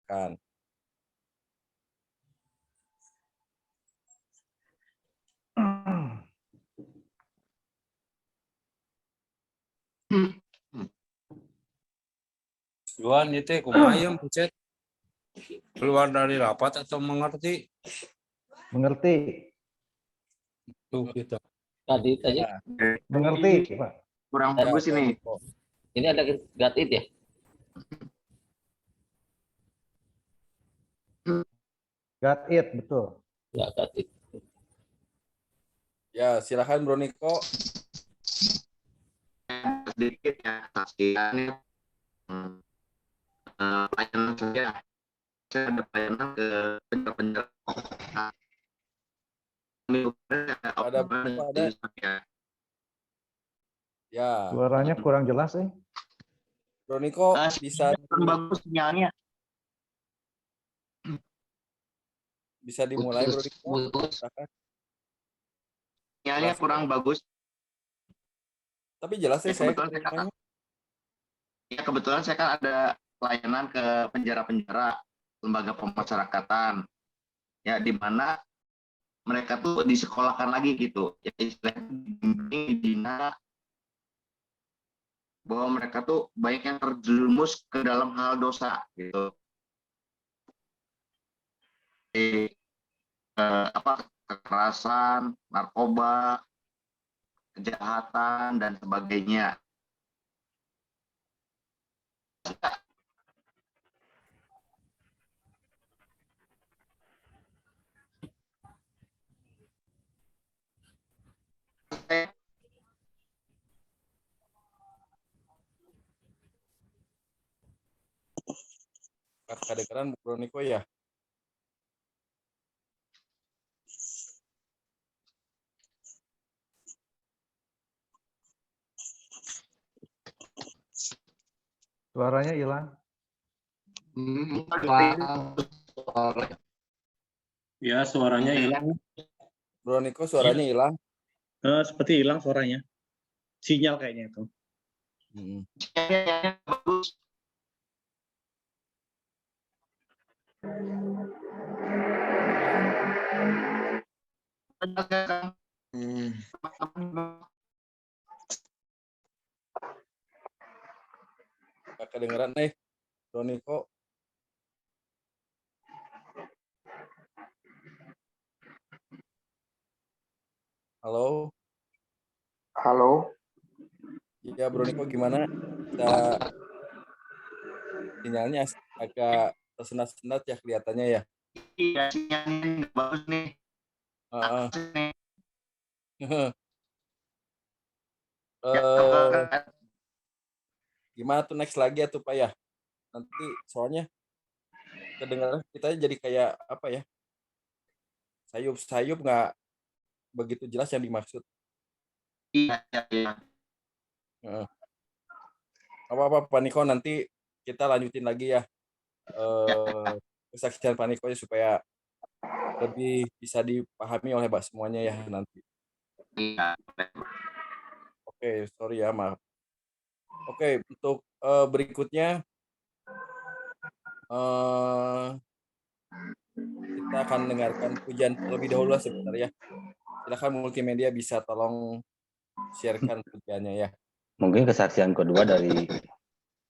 silakan. Juan itu kumaha ya Pucet? Keluar dari rapat atau mengerti? Mengerti. Tuh gitu. Tadi aja. Nah, Mengerti, Pak. Kurang bagus ini. Ini ada got it ya? Got it, betul. Ya, got it. Ya, silakan Bro Niko. Sedikit ya saksiannya. Pelayanan saya ada pelayanan ke penjara-penjara. Ada berapa ada? Ya. Suaranya kurang jelas, Bro Niko bisa bagus sinyalnya. bisa dimulai Bro Niko. Silakan. Sinyalnya kurang bagus. Tapi jelas ya saya. Kebetulan saya kan ada pelayanan ke penjara-penjara, lembaga pemasyarakatan. Ya, di mana mereka tuh disekolahkan lagi gitu. Ya, istilahnya bahwa mereka tuh banyak yang terjerumus ke dalam hal dosa gitu. Kekerasan, narkoba, kejahatan dan sebagainya. Kedengeran Bro Niko ya? Suaranya hilang. Ya, suaranya hilang. Bro Niko suaranya hilang. Seperti hilang suaranya. Sinyal kayaknya itu. Kedengeran Bro Niko. Halo. Halo. Iya Bro Niko gimana? Kita sinyalnya agak tersendat-sendat ya kelihatannya ya. Iya, sinyalnya bagus nih. Gimana tuh next lagi ya tuh Pak ya? Nanti soalnya kedengaran kita jadi kayak apa ya? Sayup-sayup nggak begitu jelas yang dimaksud. Iya. Apa-apa Pak Niko, nanti kita lanjutin lagi ya kesaksian Pak Niko supaya lebih bisa dipahami oleh Pak semuanya ya nanti. Iya. Oke, sorry ya, maaf. Oke, untuk berikutnya kita akan dengarkan pujian terlebih dahulu sebentar ya. Silakan multimedia bisa tolong sharekan pujiannya ya. Mungkin kesaksian kedua dari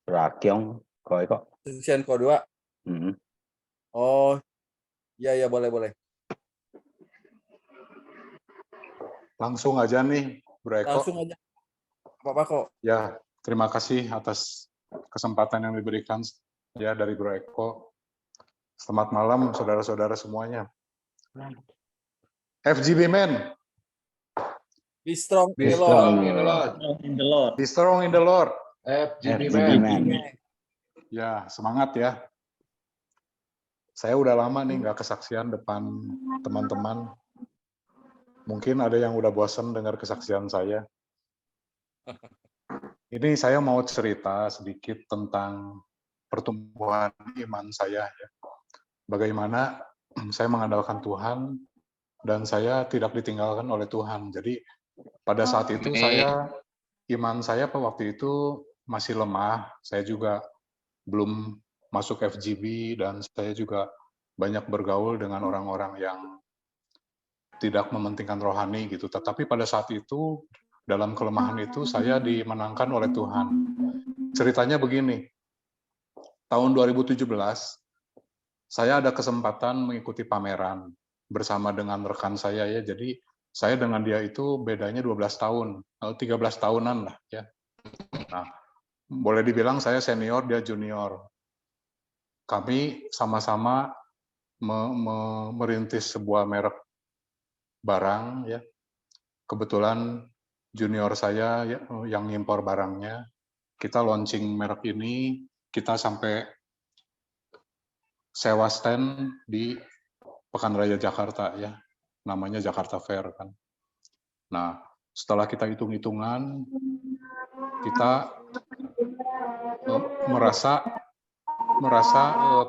Rakyong, kok. Kesaksian kedua. Oh, ya boleh. Langsung aja nih, Bro Eko. Langsung aja. Apa kok? Ya, terima kasih atas kesempatan yang diberikan ya dari Bro Eko. Selamat malam saudara-saudara semuanya. FGB Men. Be strong in the Lord. Be strong in the Lord. FGB Man. Ya, semangat ya. Saya udah lama nih nggak kesaksian depan teman-teman. Mungkin ada yang udah bosan dengar kesaksian saya. Ini saya mau cerita sedikit tentang pertumbuhan iman saya ya. Bagaimana saya mengandalkan Tuhan dan saya tidak ditinggalkan oleh Tuhan. Jadi pada saat itu iman saya waktu itu masih lemah. Saya juga belum masuk FGB, dan saya juga banyak bergaul dengan orang-orang yang tidak mementingkan rohani gitu. Tetapi pada saat itu, dalam kelemahan itu, saya dimenangkan oleh Tuhan. Ceritanya begini, tahun 2017, saya ada kesempatan mengikuti pameran bersama dengan rekan saya ya. Jadi saya dengan dia itu bedanya 12 tahun, 13 tahunan lah ya. Nah, boleh dibilang saya senior, dia junior. Kami sama-sama merintis sebuah merek barang ya. Kebetulan junior saya yang ngimpor barangnya. Kita launching merek ini, kita sampai sewa stand di Pekan Raya Jakarta ya. Namanya Jakarta Fair kan. Nah, setelah kita hitung-hitungan, kita merasa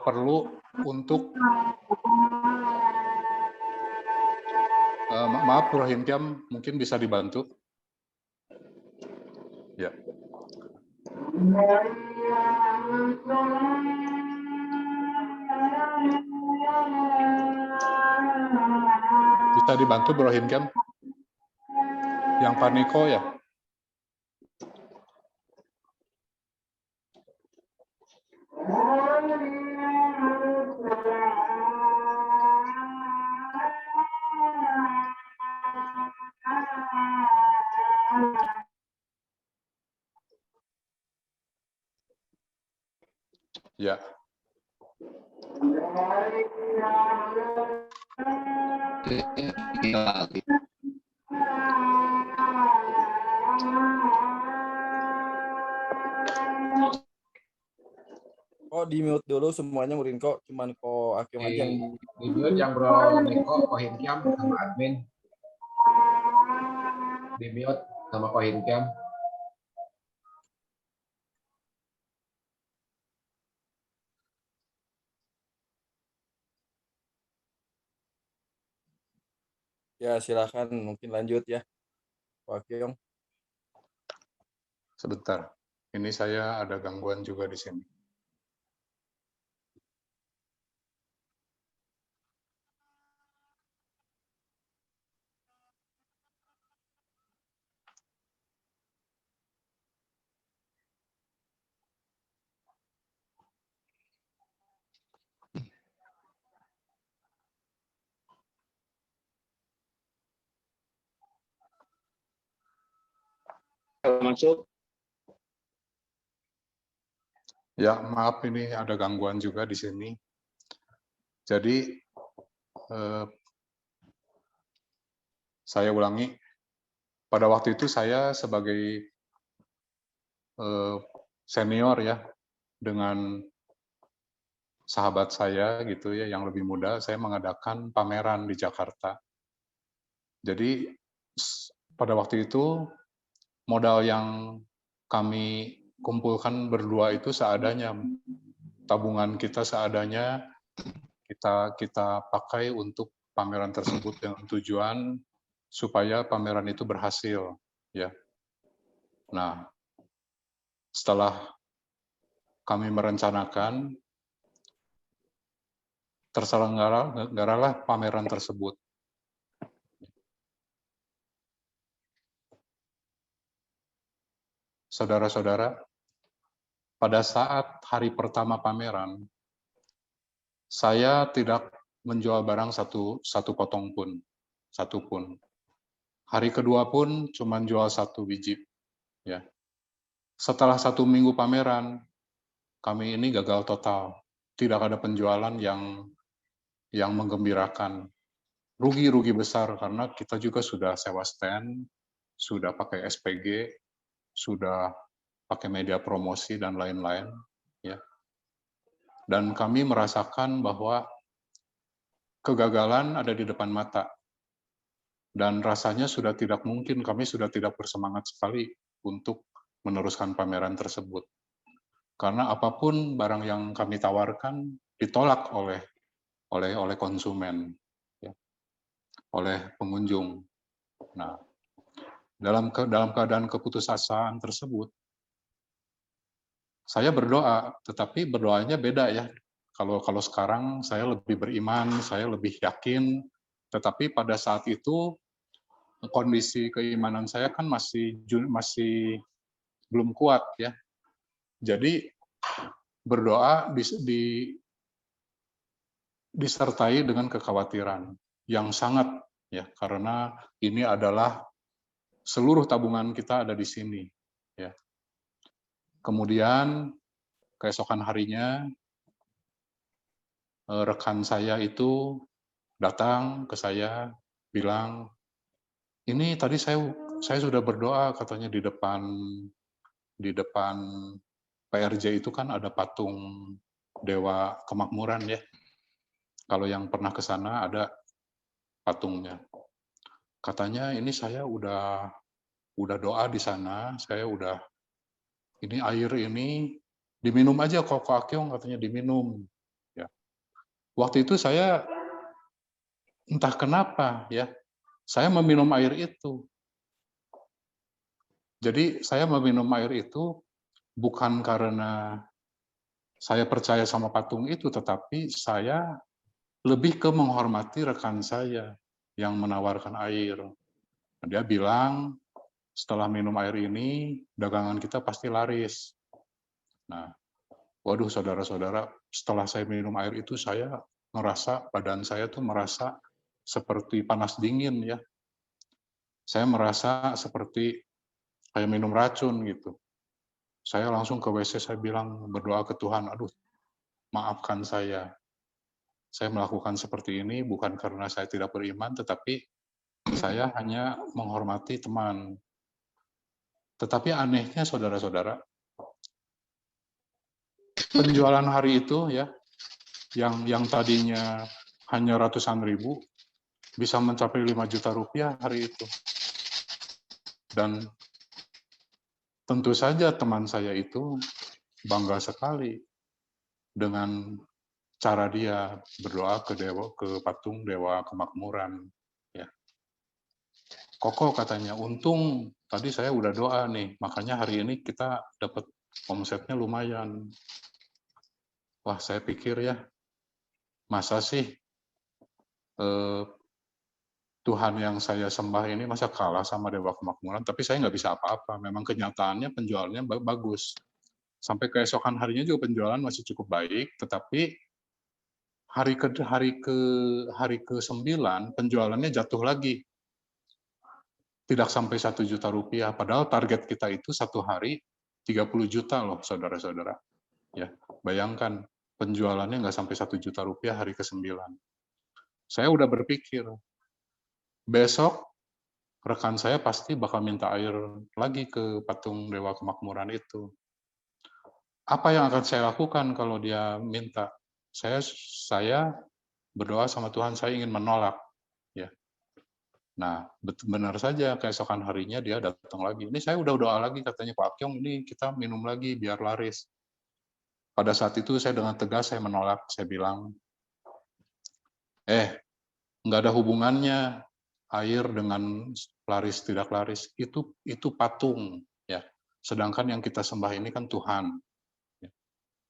perlu untuk maaf Bro Himkiam, mungkin bisa dibantu. Ya. Bisa dibantu Bro Himkiam? Yang Pak Niko ya? Ya. Kok di mute dulu semuanya Murin kok, cuman kok Akyong aja yang Di mute yang Bro Niko, Kohimkiam sama admin. Di mute sama Kohimkiam. ya silakan mungkin lanjut ya. Pak Akyong. Sebentar. Ini saya ada gangguan juga di sini. Masuk. Ya, maaf ini ada gangguan juga di sini. Jadi, saya ulangi, pada waktu itu saya sebagai senior ya, dengan sahabat saya gitu ya, yang lebih muda, saya mengadakan pameran di Jakarta. Jadi, pada waktu itu, modal yang kami kumpulkan berdua itu seadanya, tabungan kita seadanya kita pakai untuk pameran tersebut dengan tujuan supaya pameran itu berhasil ya. Nah, setelah kami merencanakan, terselenggaralah pameran tersebut. Saudara-saudara, pada saat hari pertama pameran, saya tidak menjual barang satu potong pun, satu pun. Hari kedua pun cuma jual 1 biji. Ya. Setelah 1 minggu pameran, kami ini gagal total. Tidak ada penjualan yang menggembirakan. Rugi besar karena kita juga sudah sewa stand, sudah pakai SPG, sudah pakai media promosi dan lain-lain, ya. Dan kami merasakan bahwa kegagalan ada di depan mata. Dan rasanya sudah tidak mungkin, kami sudah tidak bersemangat sekali untuk meneruskan pameran tersebut. Karena apapun barang yang kami tawarkan ditolak oleh konsumen, ya, oleh pengunjung. Nah, dalam keadaan keputusasaan tersebut, saya berdoa, tetapi berdoanya beda ya. Kalau sekarang saya lebih beriman, saya lebih yakin, tetapi pada saat itu kondisi keimanan saya kan masih belum kuat ya. Jadi berdoa disertai dengan kekhawatiran yang sangat ya, karena ini adalah seluruh tabungan kita ada di sini ya. Kemudian keesokan harinya rekan saya itu datang ke saya bilang, ini tadi saya sudah berdoa, katanya di depan PRJ itu kan ada patung Dewa Kemakmuran ya. Kalau yang pernah ke sana ada patungnya. Katanya ini saya udah doa di sana, saya udah ini air ini diminum aja kok Akyong, katanya diminum. Ya. Waktu itu saya entah kenapa ya, saya meminum air itu. Jadi saya meminum air itu bukan karena saya percaya sama patung itu, tetapi saya lebih ke menghormati rekan saya yang menawarkan air. Dia bilang, setelah minum air ini, dagangan kita pasti laris. Nah, waduh saudara-saudara, setelah saya minum air itu, saya merasa, badan saya tuh merasa seperti panas dingin ya. Saya merasa seperti kayak minum racun gitu. Saya langsung ke WC, saya bilang, berdoa ke Tuhan, aduh, maafkan saya. Saya melakukan seperti ini bukan karena saya tidak beriman, tetapi saya hanya menghormati teman. Tetapi anehnya saudara-saudara, penjualan hari itu ya, yang tadinya hanya ratusan ribu, bisa mencapai 5 juta rupiah hari itu. Dan tentu saja teman saya itu bangga sekali dengan cara dia berdoa ke patung Dewa Kemakmuran. Ya. Koko katanya, untung tadi saya udah doa nih, makanya hari ini kita dapat omsetnya lumayan. Wah, saya pikir ya, masa sih Tuhan yang saya sembah ini masa kalah sama Dewa Kemakmuran, tapi saya nggak bisa apa-apa. Memang kenyataannya penjualannya bagus. Sampai keesokan harinya juga penjualan masih cukup baik, tetapi hari ke-9 penjualannya jatuh lagi. Tidak sampai 1 juta rupiah, padahal target kita itu satu hari 30 juta loh, saudara-saudara. Ya, bayangkan penjualannya nggak sampai 1 juta rupiah hari ke-9. Saya udah berpikir, besok rekan saya pasti bakal minta air lagi ke patung Dewa Kemakmuran itu. Apa yang akan saya lakukan kalau dia minta? Saya berdoa sama Tuhan, saya ingin menolak. Ya. Nah, benar saja keesokan harinya dia datang lagi. Ini saya udah doa lagi, katanya Pak Akyong, ini kita minum lagi biar laris. Pada saat itu saya dengan tegas saya menolak. Saya bilang, nggak ada hubungannya air dengan laris tidak laris, itu patung ya. Sedangkan yang kita sembah ini kan Tuhan. Ya.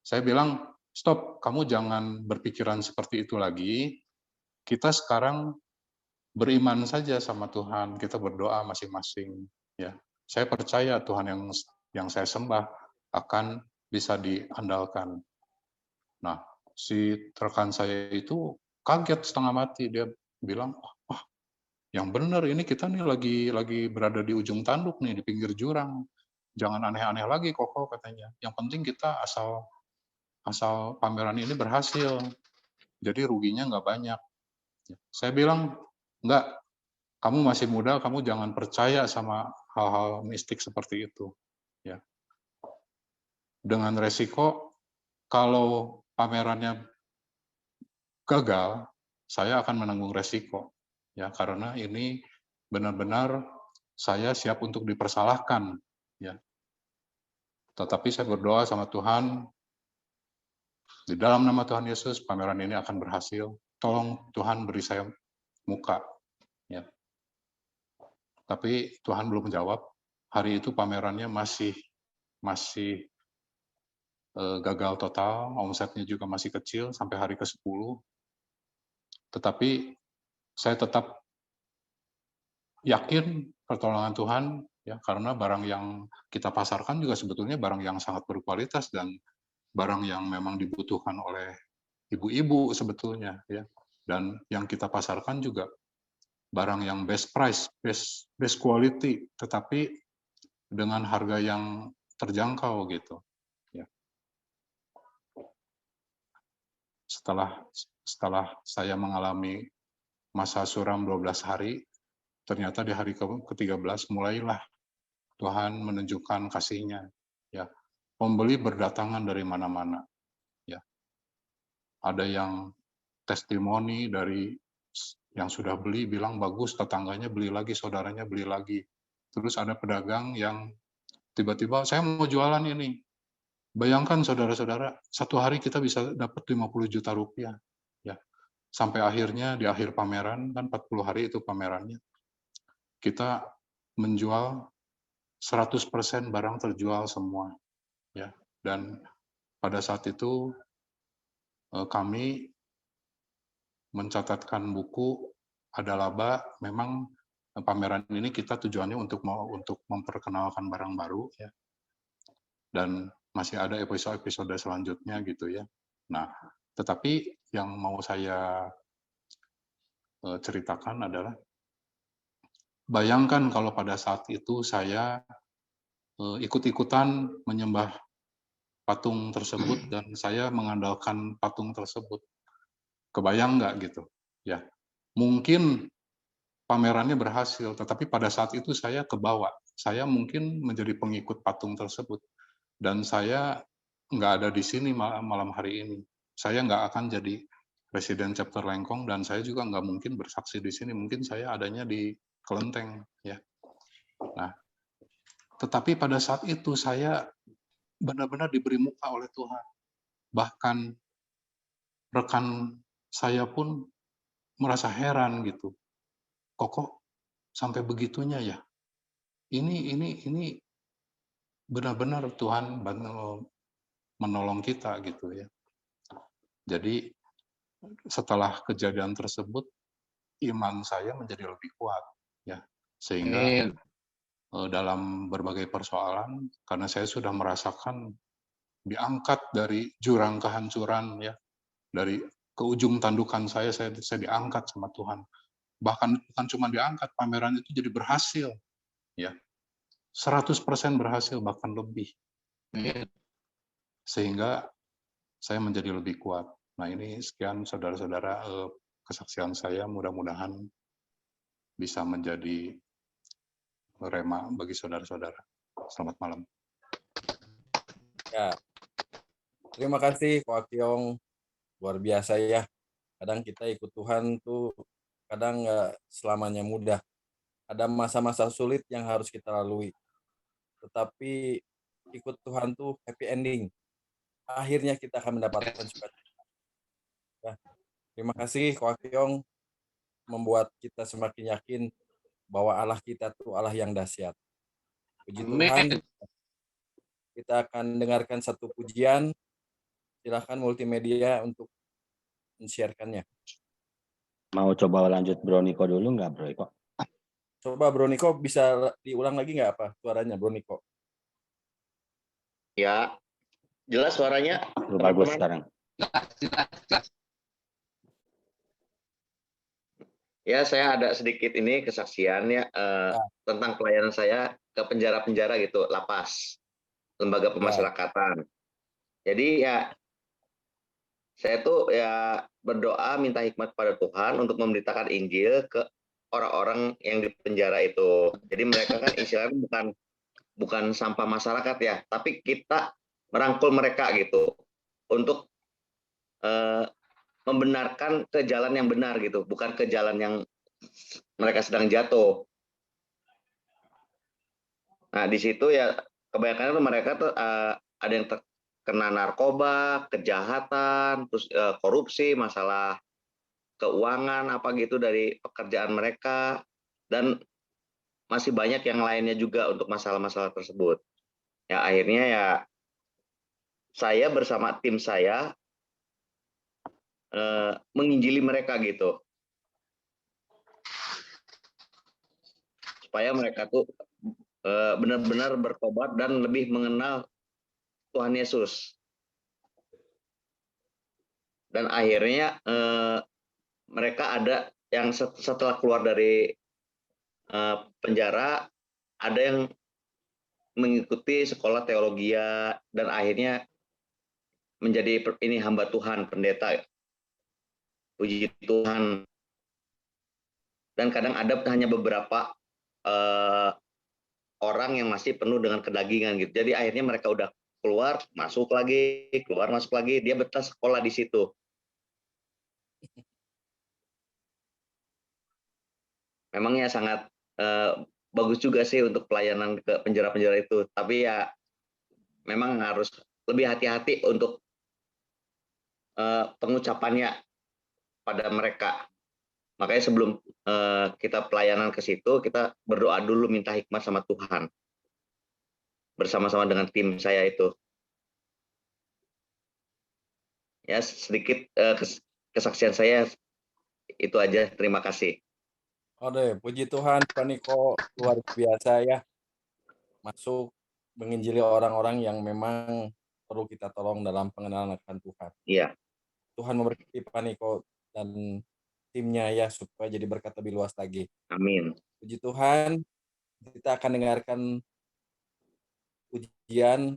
Saya bilang, stop, kamu jangan berpikiran seperti itu lagi. Kita sekarang beriman saja sama Tuhan, kita berdoa masing-masing ya. Saya percaya Tuhan yang saya sembah akan bisa diandalkan. Nah, si rekan saya itu kaget setengah mati, dia bilang, wah, yang benar ini kita nih lagi berada di ujung tanduk nih, di pinggir jurang. Jangan aneh-aneh lagi Koko, katanya. Yang penting kita asal pameran ini berhasil. Jadi ruginya nggak banyak. Saya bilang, enggak, kamu masih muda, kamu jangan percaya sama hal-hal mistik seperti itu. Ya. Dengan resiko, kalau pamerannya gagal, saya akan menanggung resiko. Ya, karena ini benar-benar saya siap untuk dipersalahkan. Ya. Tetapi saya berdoa sama Tuhan, di dalam nama Tuhan Yesus, pameran ini akan berhasil. Tolong Tuhan beri saya muka. Ya. Tapi Tuhan belum menjawab. Hari itu pamerannya masih gagal total, omsetnya juga masih kecil sampai hari ke-10. Tetapi saya tetap yakin pertolongan Tuhan, ya, karena barang yang kita pasarkan juga sebetulnya barang yang sangat berkualitas dan barang yang memang dibutuhkan oleh ibu-ibu sebetulnya, ya. Dan yang kita pasarkan juga barang yang best price, best quality, tetapi dengan harga yang terjangkau gitu. Ya. Setelah saya mengalami masa suram 12 hari, ternyata di hari ke-13 mulailah Tuhan menunjukkan kasih-Nya. Ya. Pembeli berdatangan dari mana-mana. Ya. Ada yang testimoni dari yang sudah beli bilang bagus, tetangganya beli lagi, saudaranya beli lagi. Terus ada pedagang yang tiba-tiba saya mau jualan ini. Bayangkan saudara-saudara, satu hari kita bisa dapat 50 juta rupiah. Ya. Sampai akhirnya di akhir pameran, kan 40 hari itu pamerannya, kita menjual 100% barang terjual semua. Ya. Dan pada saat itu kami mencatatkan buku, ada laba. Memang pameran ini kita tujuannya untuk memperkenalkan barang baru, ya. Dan masih ada episode selanjutnya gitu ya. Nah, tetapi yang mau saya ceritakan adalah, bayangkan kalau pada saat itu saya ikut-ikutan menyembah patung tersebut dan saya mengandalkan patung tersebut. Kebayang nggak gitu? Ya, mungkin pamerannya berhasil, tetapi pada saat itu saya kebawa. Saya mungkin menjadi pengikut patung tersebut. Dan saya nggak ada di sini malam hari ini. Saya nggak akan jadi Presiden Chapter Lengkong, dan saya juga nggak mungkin bersaksi di sini. Mungkin saya adanya di Kelenteng. Ya. Nah, tetapi pada saat itu saya benar-benar diberi muka oleh Tuhan. Bahkan rekan saya pun merasa heran gitu. Kok sampai begitunya ya? Ini benar-benar Tuhan menolong kita gitu ya. Jadi setelah kejadian tersebut, iman saya menjadi lebih kuat ya, sehingga dalam berbagai persoalan, karena saya sudah merasakan diangkat dari jurang kehancuran ya, dari ke ujung tandukan saya diangkat sama Tuhan. Bahkan bukan cuma diangkat, pameran itu jadi berhasil ya. 100% berhasil, bahkan lebih. Sehingga saya menjadi lebih kuat. Nah, ini sekian saudara-saudara kesaksian saya, mudah-mudahan bisa menjadi rema bagi saudara-saudara. Selamat malam. Ya. Terima kasih Ko Akyong. Luar biasa ya. Kadang kita ikut Tuhan tuh kadang nggak selamanya mudah. Ada masa-masa sulit yang harus kita lalui. Tetapi ikut Tuhan tuh happy ending. Akhirnya kita akan mendapatkan sukacita. Ya. Terima kasih Ko Akyong, membuat kita semakin yakin bahwa Allah kita tuh Allah yang dahsyat. Puji Tuhan. Kita akan dengarkan satu pujian. Silakan multimedia untuk men-share-kannya. Mau coba lanjut Bro Niko dulu nggak Bro Niko? Coba Bro Niko bisa diulang lagi nggak apa suaranya Bro Niko? Ya, jelas suaranya. Bagus sekarang. Ya, saya ada sedikit ini kesaksian ya tentang pelayanan saya ke penjara-penjara gitu, lapas, lembaga pemasyarakatan. Jadi ya, saya tuh ya berdoa minta hikmat pada Tuhan untuk memberitakan Injil ke orang-orang yang di penjara itu. Jadi mereka kan istilahnya bukan sampah masyarakat ya, tapi kita merangkul mereka gitu untuk membenarkan ke jalan yang benar gitu, bukan ke jalan yang mereka sedang jatuh. Nah, di situ ya kebanyakan itu mereka tuh ada yang terkena narkoba, kejahatan, terus korupsi, masalah keuangan apa gitu dari pekerjaan mereka, dan masih banyak yang lainnya juga untuk masalah-masalah tersebut. Ya akhirnya ya saya bersama tim saya menginjili mereka gitu, supaya mereka tuh benar-benar bertobat dan lebih mengenal Tuhan Yesus. Dan akhirnya mereka ada yang setelah keluar dari penjara, ada yang mengikuti sekolah teologi dan akhirnya menjadi ini hamba Tuhan, pendeta. Puji Tuhan. Dan kadang ada hanya beberapa orang yang masih penuh dengan kedagingan gitu. Jadi akhirnya mereka udah keluar masuk lagi, dia betah sekolah di situ. Memangnya sangat bagus juga sih untuk pelayanan ke penjara-penjara itu, tapi ya memang harus lebih hati-hati untuk pengucapannya pada mereka. Makanya sebelum kita pelayanan ke situ, kita berdoa dulu minta hikmat sama Tuhan. Bersama-sama dengan tim saya itu. Ya, sedikit kesaksian saya itu aja. Terima kasih. Oke, puji Tuhan, Pak Niko luar biasa ya. Masuk menginjili orang-orang yang memang perlu kita tolong dalam pengenalan akan Tuhan. Iya. Tuhan memberkati Pak Niko dan timnya ya, supaya jadi berkat lebih luas lagi. Amin. Puji Tuhan, kita akan dengarkan pujian.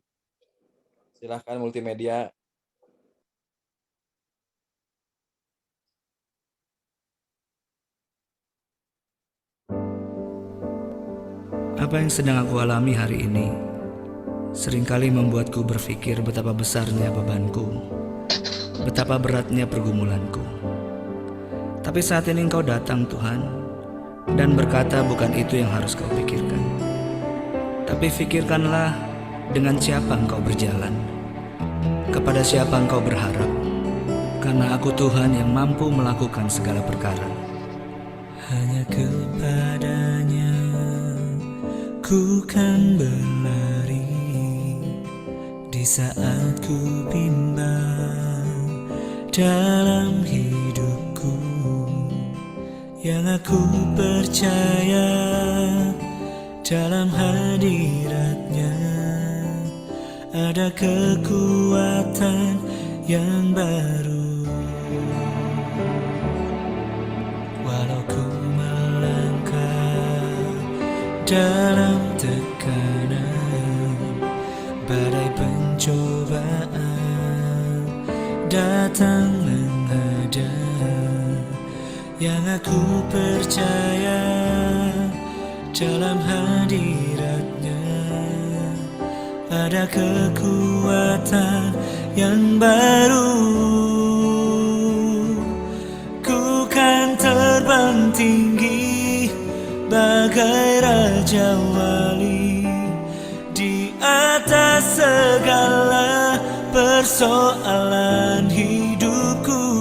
Silahkan multimedia. Apa yang sedang aku alami hari ini seringkali membuatku berpikir betapa besarnya bebanku, betapa beratnya pergumulanku. Tapi saat ini Engkau datang Tuhan dan berkata bukan itu yang harus kau pikirkan. Tapi pikirkanlah dengan siapa Engkau berjalan, kepada siapa Engkau berharap, karena aku Tuhan yang mampu melakukan segala perkara. Hanya kepadanya ku kan berlari di saat ku bimbang dalam hidupku. Yang aku percaya dalam hadiratnya ada kekuatan yang baru. Walau ku melangkah dalam tekanan, badai pencobaan datang menghadang. Yang aku percaya dalam hadiratnya ada kekuatan yang baru. Ku kan terbang tinggi bagai Raja Wali di atas segala persoalan hidupku.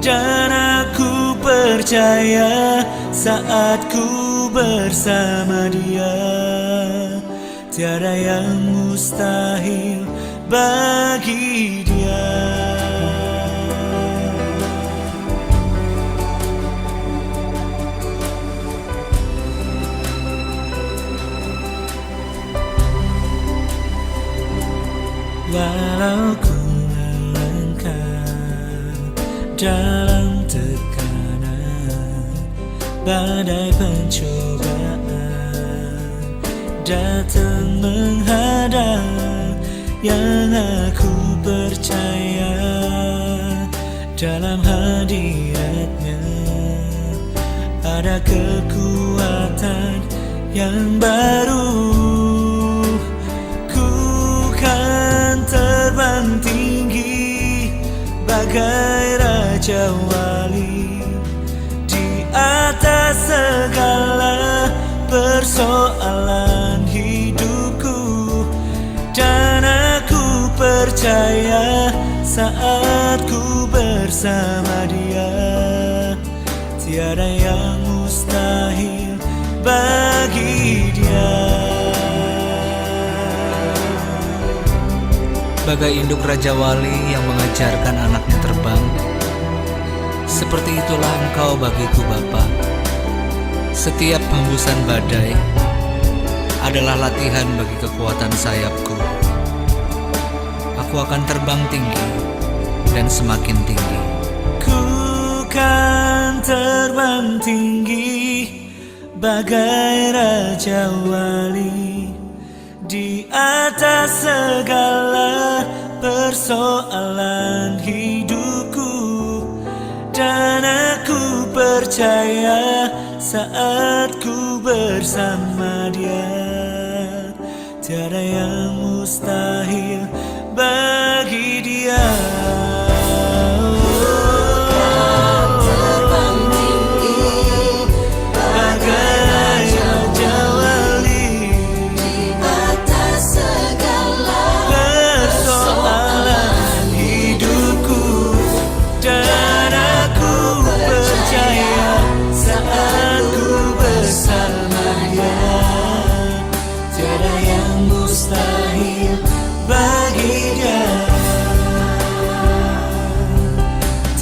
Dan aku percaya saat ku bersama Dia, tiada yang mustahil bagi Dia. Walau ku melangkah dalam tekanan, badai pencobaan datang menghadang. Yang aku percaya dalam hadiratnya ada kekuatan yang baru. Terbang tinggi bagai Raja Wali di atas segala persoalan hidupku. Dan aku percaya saat ku bersama Dia, tiada yang mustahil bagi Dia. Bagai induk Raja Wali yang mengajarkan anaknya terbang, seperti itulah Engkau bagiku Bapa. Setiap hembusan badai adalah latihan bagi kekuatan sayapku. Aku akan terbang tinggi dan semakin tinggi. Ku kan terbang tinggi bagai Raja Wali, di atas segala persoalan hidupku. Dan aku percaya saat ku bersama Dia, tiada yang mustahil bagi Dia.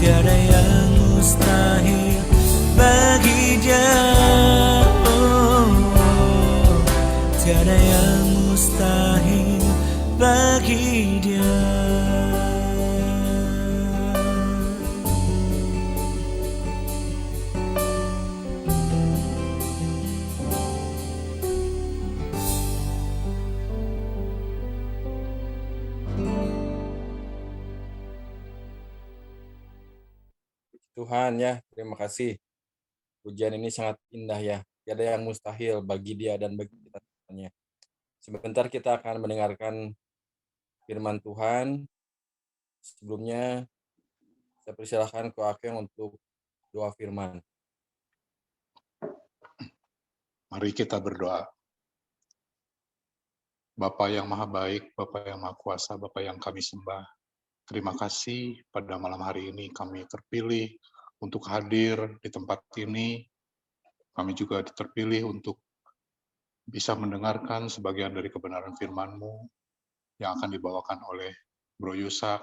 Tiada yang mustahil bagi Dia. Oh, tiada yang mustahil bagi Dia. Tuhan ya, terima kasih. Pujian ini sangat indah ya. Tiada yang mustahil bagi Dia dan bagi kita semuanya. Sebentar kita akan mendengarkan firman Tuhan. Sebelumnya saya persilahkan Ko Akeng untuk doa firman. Mari kita berdoa. Bapa yang maha baik, Bapa yang maha kuasa, Bapa yang kami sembah. Terima kasih pada malam hari ini kami terpilih untuk hadir di tempat ini. Kami juga terpilih untuk bisa mendengarkan sebagian dari kebenaran firman-Mu yang akan dibawakan oleh Bro Yusak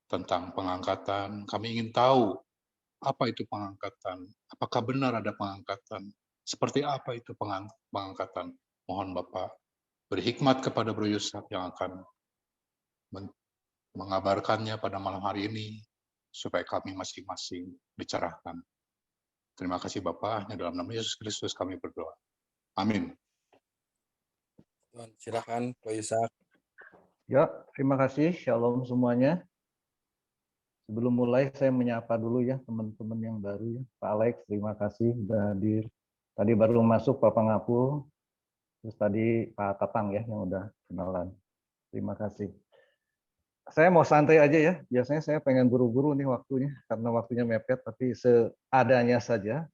tentang pengangkatan. Kami ingin tahu apa itu pengangkatan, apakah benar ada pengangkatan, seperti apa itu pengangkatan. Mohon Bapak beri hikmat kepada Bro Yusak yang akan mengabarkannya pada malam hari ini, supaya kami masing-masing dicerahkan. Terima kasih Bapa, hanya dalam nama Yesus Kristus kami berdoa. Amin. Tuhan, silakan Ko Yusak. Ya, terima kasih. Shalom semuanya. Sebelum mulai, saya menyapa dulu ya teman-teman yang baru ya. Pak Alex, terima kasih sudah hadir. Tadi baru masuk Pak Pangapul, terus tadi Pak Tatang ya yang udah kenalan. Terima kasih. Saya mau santai aja ya. Biasanya saya pengen buru-buru nih waktunya, karena waktunya mepet, tapi seadanya saja.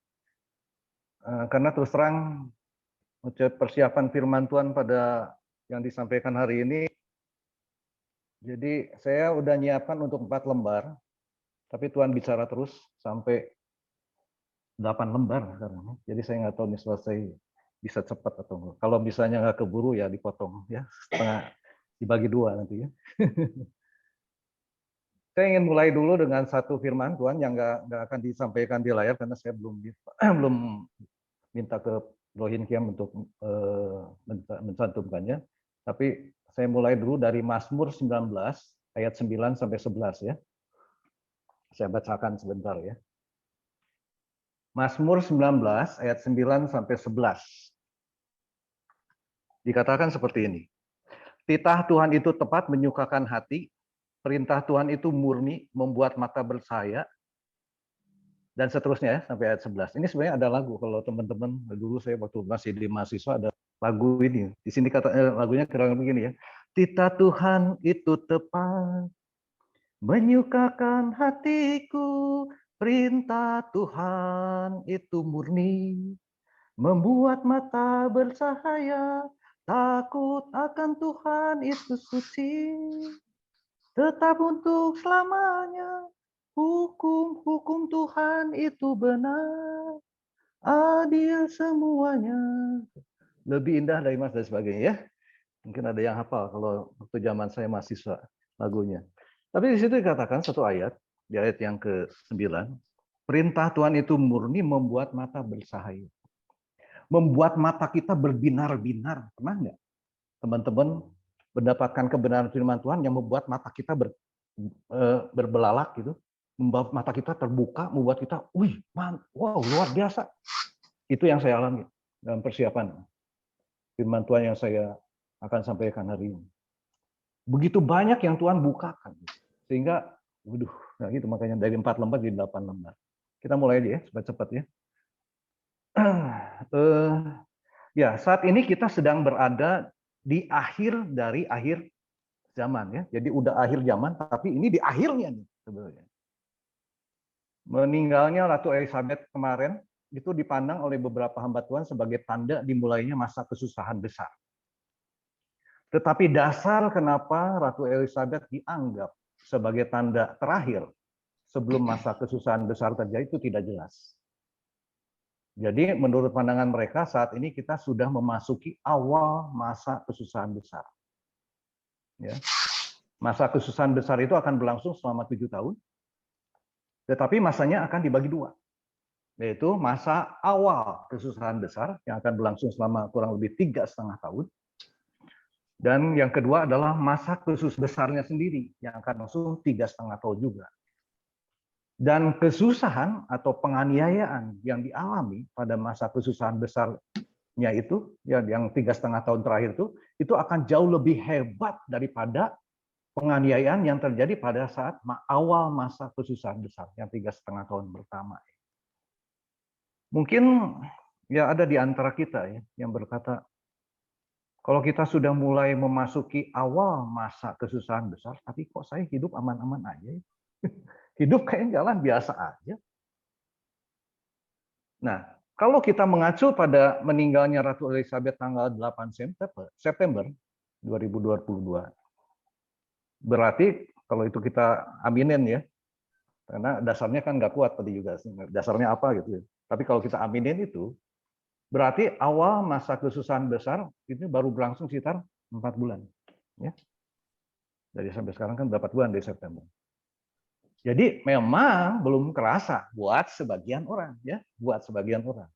Karena terus terang, persiapan firman Tuhan pada yang disampaikan hari ini, jadi saya udah nyiapkan untuk 4 lembar, tapi Tuhan bicara terus sampai 8 lembar sekarang. Jadi saya nggak tahu nih selesai bisa cepat atau enggak. Kalau misalnya nggak keburu ya dipotong ya, setengah dibagi 2 nanti ya. Saya ingin mulai dulu dengan satu firman Tuhan yang nggak akan disampaikan di layar karena saya belum minta ke Rohin Kiam untuk mencantumkannya. Tapi saya mulai dulu dari Mazmur 19 ayat 9 sampai 11 ya. Saya bacakan sebentar ya. Mazmur 19 ayat 9 sampai 11. Dikatakan seperti ini. Titah Tuhan itu tepat menyukakan hati. Perintah Tuhan itu murni, membuat mata bersaya, dan seterusnya ya, sampai ayat 11. Ini sebenarnya ada lagu, kalau teman-teman, dulu saya waktu masih di mahasiswa ada lagu ini. Di sini lagunya kira-kira begini ya. Titah Tuhan itu tepat, menyukakan hatiku, perintah Tuhan itu murni, membuat mata bersahaya, takut akan Tuhan itu suci. Tetap untuk selamanya, hukum-hukum Tuhan itu benar, adil semuanya. Lebih indah dari mas dan sebagainya ya. Mungkin ada yang hafal kalau waktu zaman saya mahasiswa lagunya. Tapi di situ dikatakan satu ayat, di ayat yang ke-9, perintah Tuhan itu murni membuat mata bersahaya. Membuat mata kita berbinar-binar. Pernah nggak teman-teman mendapatkan kebenaran firman Tuhan yang membuat mata kita berbelalak gitu, membuat mata kita terbuka, membuat kita, wow, luar biasa. Itu yang saya alami dalam persiapan firman Tuhan yang saya akan sampaikan hari ini. Begitu banyak yang Tuhan bukakan, sehingga, nah gitu makanya dari 4 lembar jadi 8 lembar. Kita mulai aja ya, cepat-cepat ya. Ya, saat ini kita sedang berada di akhir dari akhir zaman ya. Jadi udah akhir zaman, tapi ini di akhirnya nih sebenarnya. Meninggalnya Ratu Elizabeth kemarin itu dipandang oleh beberapa hamba Tuhan sebagai tanda dimulainya masa kesusahan besar. Tetapi dasar kenapa Ratu Elizabeth dianggap sebagai tanda terakhir sebelum masa kesusahan besar terjadi itu tidak jelas. Jadi menurut pandangan mereka saat ini kita sudah memasuki awal masa kesusahan besar. Ya. Masa kesusahan besar itu akan berlangsung selama 7 tahun, tetapi masanya akan dibagi 2. Yaitu masa awal kesusahan besar yang akan berlangsung selama kurang lebih 3,5 tahun. Dan yang kedua adalah masa kesusahan besarnya sendiri yang akan langsung 3,5 tahun juga. Dan kesusahan atau penganiayaan yang dialami pada masa kesusahan besarnya itu, ya, yang 3,5 tahun terakhir itu akan jauh lebih hebat daripada penganiayaan yang terjadi pada saat awal masa kesusahan besar yang 3,5 tahun pertama. Mungkin ya ada di antara kita ya yang berkata, kalau kita sudah mulai memasuki awal masa kesusahan besar, tapi kok saya hidup aman-aman aja ya? Hidup kayaknya jalan biasa aja. Nah, kalau kita mengacu pada meninggalnya Ratu Elizabeth tanggal 8 September 2022, berarti kalau itu kita aminin ya, karena dasarnya kan nggak kuat tadi juga, dasarnya apa gitu ya. Tapi kalau kita aminin itu, berarti awal masa kesusahan besar itu baru berlangsung sekitar 4 bulan. Ya. Dari sampai sekarang kan berapa bulan dari September. Jadi memang belum kerasa buat sebagian orang, ya, buat sebagian orang.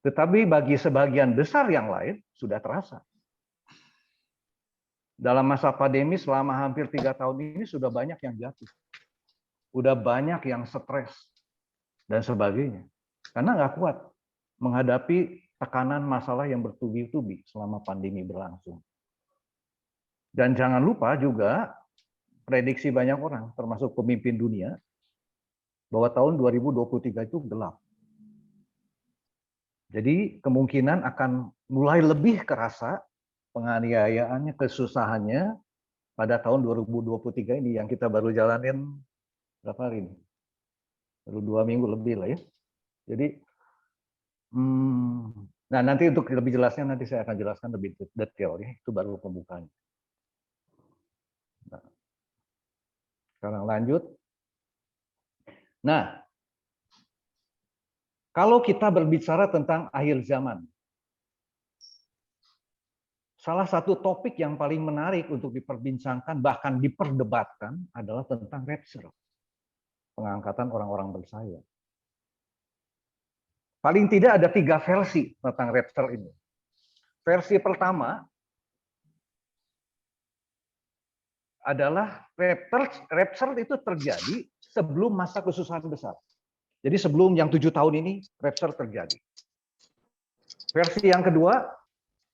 Tetapi bagi sebagian besar yang lain sudah terasa. Dalam masa pandemi selama hampir 3 tahun ini sudah banyak yang jatuh. Udah banyak yang stres dan sebagainya. Karena nggak kuat menghadapi tekanan masalah yang bertubi-tubi selama pandemi berlangsung. Dan jangan lupa juga prediksi banyak orang, termasuk pemimpin dunia, bahwa tahun 2023 itu gelap. Jadi kemungkinan akan mulai lebih kerasa penganiayaannya, kesusahannya pada tahun 2023 ini yang kita baru jalanin berapa hari ini? Baru 2 minggu lebih lah ya. Jadi, nah nanti untuk lebih jelasnya nanti saya akan jelaskan lebih detail ya. Itu baru pembukaan. Nah, sekarang lanjut. Nah, kalau kita berbicara tentang akhir zaman, salah satu topik yang paling menarik untuk diperbincangkan, bahkan diperdebatkan adalah tentang rapture. Pengangkatan orang-orang bersaya. Paling tidak ada 3 versi tentang rapture ini. Versi pertama adalah rapture itu terjadi sebelum masa kesusahan besar. Jadi sebelum yang 7 tahun ini, rapture terjadi. Versi yang kedua,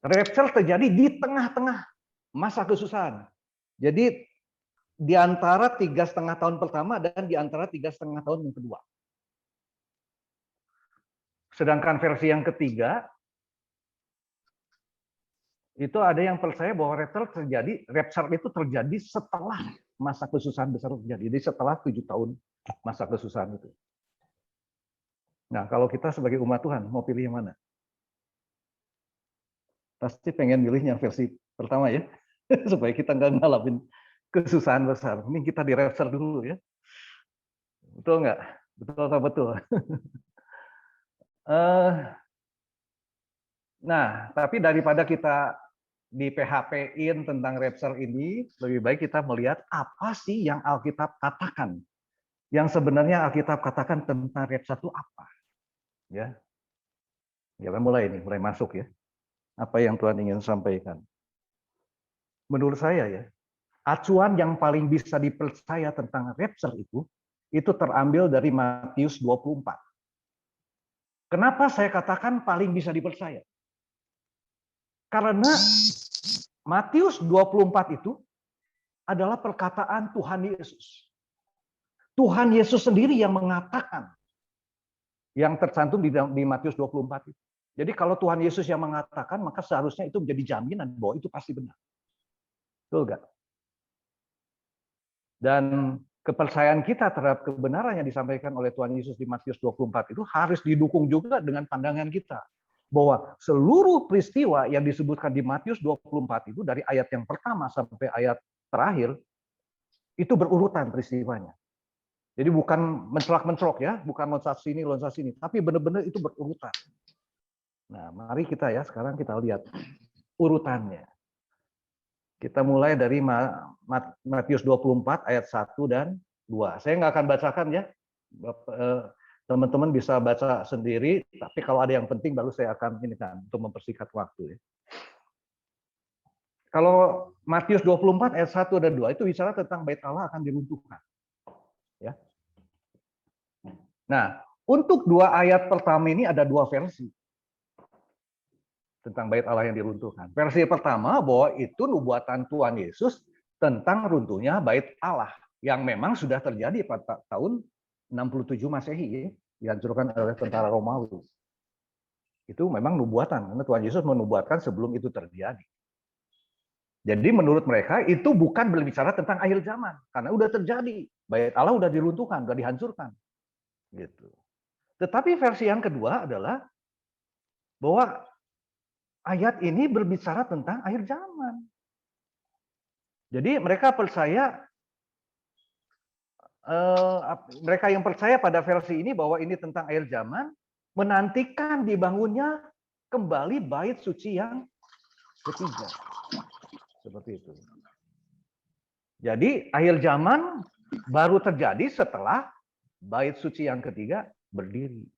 rapture terjadi di tengah-tengah masa kesusahan. Jadi di antara 3,5 tahun pertama dan di antara 3,5 tahun yang kedua. Sedangkan versi yang ketiga, itu ada yang percaya bahwa rapture itu terjadi setelah masa kesusahan besar terjadi. Jadi setelah 7 tahun masa kesusahan itu. Nah, kalau kita sebagai umat Tuhan, mau pilih yang mana? Pasti pengen pilih yang versi pertama ya, supaya kita nggak ngalamin kesusahan besar. Ini kita di rapture dulu ya. Betul nggak? Betul atau betul? Nah, tapi daripada kita di PHP-in tentang rapture ini, lebih baik kita melihat apa sih yang Alkitab katakan. Yang sebenarnya Alkitab katakan tentang rapture itu apa. Ya, mulai masuk ya. Apa yang Tuhan ingin sampaikan. Menurut saya ya, acuan yang paling bisa dipercaya tentang rapture itu terambil dari Matius 24. Kenapa saya katakan paling bisa dipercaya? Karena Matius 24 itu adalah perkataan Tuhan Yesus. Tuhan Yesus sendiri yang mengatakan yang tercantum di Matius 24 itu. Jadi kalau Tuhan Yesus yang mengatakan, maka seharusnya itu menjadi jaminan bahwa itu pasti benar. Betul nggak? Dan kepercayaan kita terhadap kebenaran yang disampaikan oleh Tuhan Yesus di Matius 24 itu harus didukung juga dengan pandangan kita. Bahwa seluruh peristiwa yang disebutkan di Matius 24 itu dari ayat yang pertama sampai ayat terakhir itu berurutan peristiwanya. Jadi bukan mencolok-mencolok ya, bukan loncat sini, tapi benar-benar itu berurutan. Nah, mari kita ya sekarang kita lihat urutannya. Kita mulai dari Matius 24 ayat 1 dan 2. Saya nggak akan bacakan ya. Teman-teman bisa baca sendiri, tapi kalau ada yang penting baru saya akan untuk mempersingkat waktu ya. Kalau Matius 24 ayat 1 dan 2 itu bicara tentang bait Allah akan diruntuhkan. Ya. Nah, untuk 2 ayat pertama ini ada 2 versi tentang bait Allah yang diruntuhkan. Versi pertama bahwa itu nubuatan Tuhan Yesus tentang runtuhnya bait Allah yang memang sudah terjadi pada tahun 67 Masehi, dihancurkan oleh tentara Romawi. Itu memang nubuatan, karena Tuhan Yesus menubuatkan sebelum itu terjadi. Jadi menurut mereka itu bukan berbicara tentang akhir zaman, karena udah terjadi. Bait Allah udah diruntuhkan, udah dihancurkan. Gitu. Tetapi versi yang kedua adalah bahwa ayat ini berbicara tentang akhir zaman. Jadi mereka percaya mereka yang percaya pada versi ini bahwa ini tentang akhir zaman, menantikan dibangunnya kembali bait suci yang ketiga. Seperti itu. Jadi akhir zaman baru terjadi setelah bait suci yang ketiga berdiri.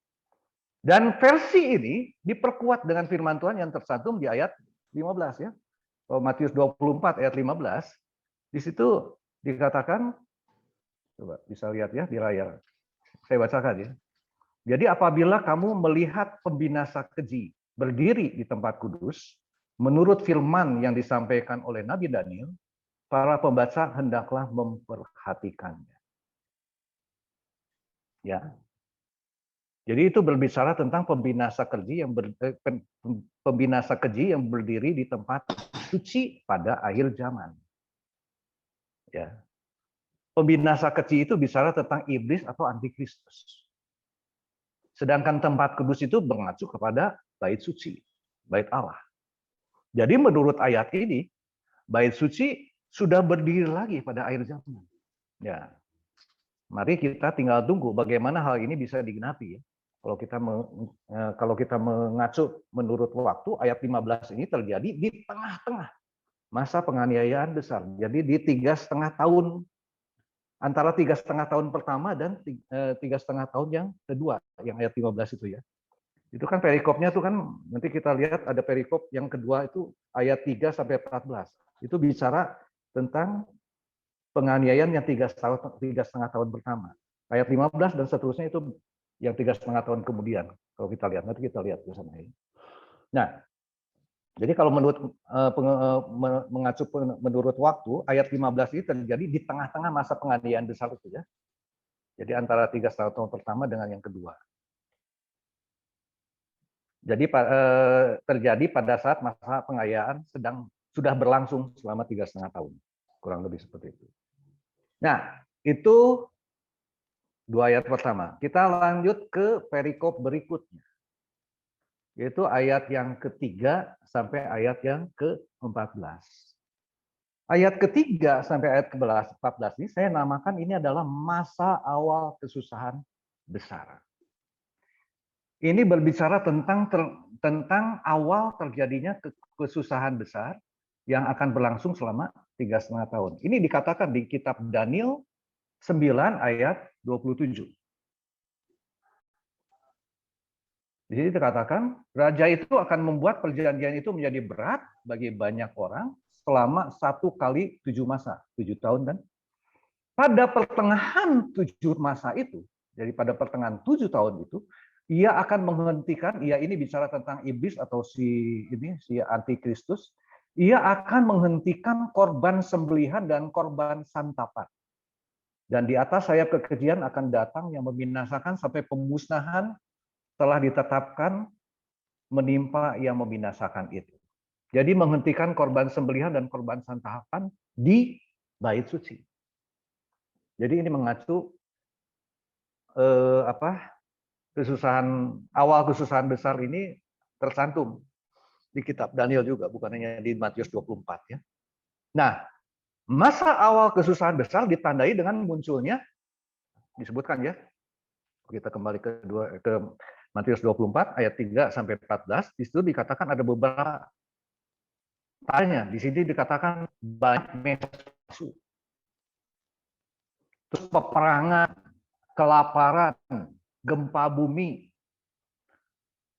Dan versi ini diperkuat dengan firman Tuhan yang tercantum di ayat 15 ya. Matius 24 ayat 15. Di situ dikatakan, coba bisa lihat ya di layar. Saya bacakan ya. Jadi apabila kamu melihat pembinasa keji berdiri di tempat kudus, menurut firman yang disampaikan oleh Nabi Daniel, para pembaca hendaklah memperhatikannya. Ya. Jadi itu berbicara tentang pembinasa keji yang berdiri di tempat suci pada akhir zaman. Ya. Pembinasa keji itu bicara tentang iblis atau antikristus. Sedangkan tempat kudus itu mengacu kepada bait suci, bait Allah. Jadi menurut ayat ini, bait suci sudah berdiri lagi pada akhir zaman. Ya. Mari kita tinggal tunggu bagaimana hal ini bisa digenapi ya. Kalau kita mengacu menurut waktu, ayat 15 ini terjadi di tengah-tengah masa penganiayaan besar. Jadi di 3,5 tahun, antara 3,5 tahun pertama dan 3,5 tahun yang kedua, yang ayat 15 itu ya. Itu kan perikopnya tuh kan, nanti kita lihat ada perikop yang kedua itu ayat 3 sampai 14. Itu bicara tentang penganiayaan yang 3,5 tahun pertama. Ayat 15 dan seterusnya itu yang 3,5 tahun kemudian. Kalau kita lihat, nanti kita lihat bersama ini. Nah, jadi kalau mengacu menurut waktu, ayat 15 ini terjadi di tengah-tengah masa penganiayaan besar itu ya. Jadi antara 3,5 tahun pertama dengan yang kedua. Jadi terjadi pada saat masa penganiayaan sudah berlangsung selama 3,5 tahun. Kurang lebih seperti itu. Nah, itu 2 ayat pertama. Kita lanjut ke perikop berikutnya. Yaitu ayat yang ketiga sampai ayat yang ke-14. Ayat ketiga sampai ayat ke-14 ini saya namakan ini adalah masa awal kesusahan besar. Ini berbicara tentang awal terjadinya kesusahan besar yang akan berlangsung selama 3,5 tahun. Ini dikatakan di kitab Daniel 9 ayat 27. Di sini dikatakan, raja itu akan membuat perjanjian itu menjadi berat bagi banyak orang selama 1 kali 7 masa. 7 tahun kan? Pada pertengahan 7 masa itu, jadi pada pertengahan 7 tahun itu, ia akan menghentikan, ini bicara tentang iblis atau si antikristus, ia akan menghentikan korban sembelihan dan korban santapan. Dan di atas sayap kekejian akan datang yang membinasakan sampai pemusnahan telah ditetapkan menimpa yang membinasakan itu. Jadi menghentikan korban sembelihan dan korban santapan di bait suci. Jadi ini mengacu awal kesusahan besar ini tercantum di kitab Daniel juga, bukan hanya di Matius 24 ya. Nah, masa awal kesusahan besar ditandai dengan munculnya, disebutkan ya, kita kembali ke Matius 24 ayat 3 sampai 14, di situ dikatakan ada beberapa tanya. Di sini dikatakan banyak palsu. Terus peperangan, kelaparan, gempa bumi.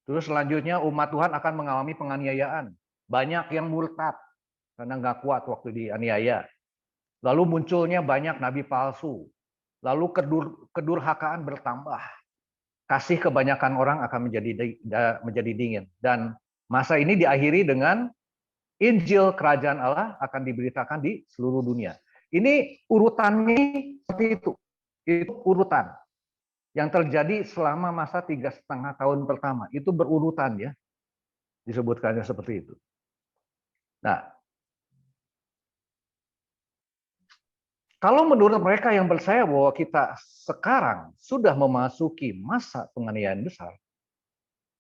Terus selanjutnya umat Tuhan akan mengalami penganiayaan. Banyak yang murtad karena nggak kuat waktu dianiaya. Lalu munculnya banyak nabi palsu. Lalu kedurhakaan bertambah. Kasih kebanyakan orang akan menjadi dingin. Dan masa ini diakhiri dengan Injil Kerajaan Allah akan diberitakan di seluruh dunia. Ini urutannya seperti itu. Itu urutan yang terjadi selama masa 3,5 tahun pertama. Itu berurutan ya. Disebutkannya seperti itu. Nah, kalau menurut mereka yang percaya bahwa kita sekarang sudah memasuki masa penganiayaan besar,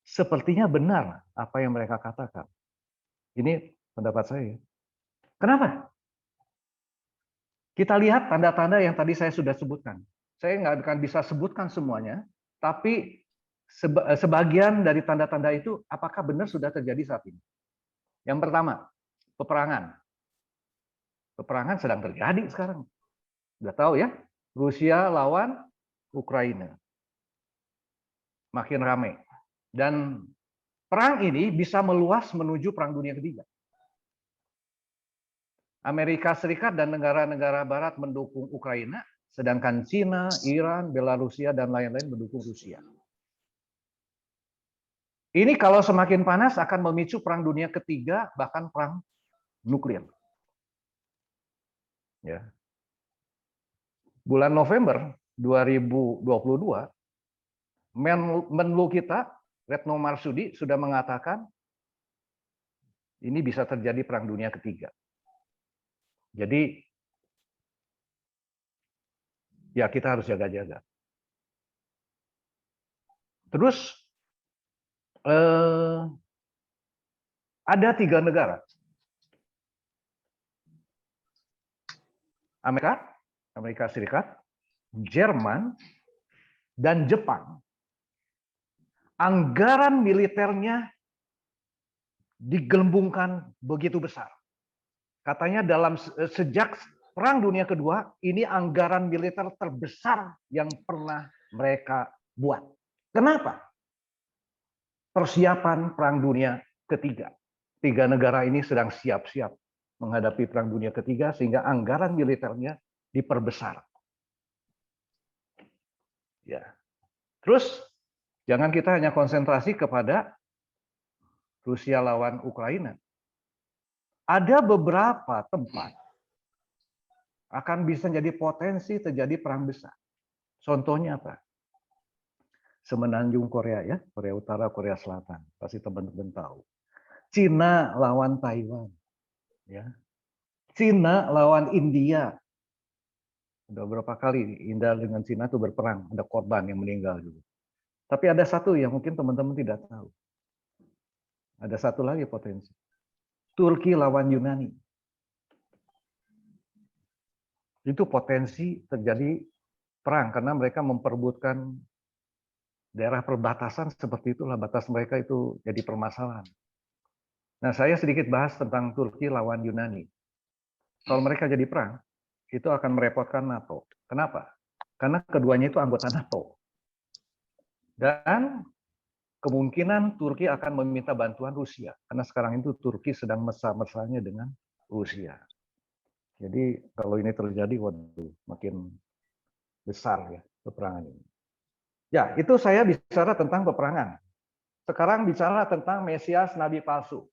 sepertinya benar apa yang mereka katakan. Ini pendapat saya. Kenapa? Kita lihat tanda-tanda yang tadi saya sudah sebutkan. Saya nggak akan bisa sebutkan semuanya, tapi sebagian dari tanda-tanda itu apakah benar sudah terjadi saat ini? Yang pertama, peperangan. Peperangan sedang terjadi sekarang. Sudah tahu ya, Rusia lawan Ukraina. Makin ramai. Dan perang ini bisa meluas menuju Perang Dunia Ketiga. Amerika Serikat dan negara-negara barat mendukung Ukraina, sedangkan Cina, Iran, Belarusia, dan lain-lain mendukung Rusia. Ini kalau semakin panas akan memicu Perang Dunia Ketiga, bahkan perang nuklir. Ya. Bulan November 2022, Menlu kita, Retno Marsudi, sudah mengatakan ini bisa terjadi Perang Dunia Ketiga. Jadi, ya kita harus jaga-jaga. Terus, ada 3 negara. Amerika Serikat, Jerman, dan Jepang. Anggaran militernya digelembungkan begitu besar. Katanya sejak Perang Dunia Kedua, ini anggaran militer terbesar yang pernah mereka buat. Kenapa? Persiapan Perang Dunia Ketiga. 3 negara ini sedang siap-siap menghadapi Perang Dunia Ketiga sehingga anggaran militernya diperbesar. Ya. Terus jangan kita hanya konsentrasi kepada Rusia lawan Ukraina. Ada beberapa tempat akan bisa jadi potensi terjadi perang besar. Contohnya apa? Semenanjung Korea ya, Korea Utara, Korea Selatan. Pasti teman-teman tahu. Cina lawan Taiwan. Ya. Cina lawan India. Udah berapa kali India dengan Cina itu berperang, ada korban yang meninggal juga. Tapi ada satu yang mungkin teman-teman tidak tahu. Ada satu lagi potensi. Turki lawan Yunani. Itu potensi terjadi perang karena mereka memperebutkan daerah perbatasan seperti itulah, batas mereka itu jadi permasalahan. Nah, saya sedikit bahas tentang Turki lawan Yunani. Kalau mereka jadi perang, itu akan merepotkan NATO. Kenapa? Karena keduanya itu anggota NATO. Dan kemungkinan Turki akan meminta bantuan Rusia. Karena sekarang itu Turki sedang mesra-mesranya dengan Rusia. Jadi kalau ini terjadi, waduh, makin besar ya peperangan ini. Ya, itu saya bicara tentang peperangan. Sekarang bicara tentang Mesias Nabi palsu.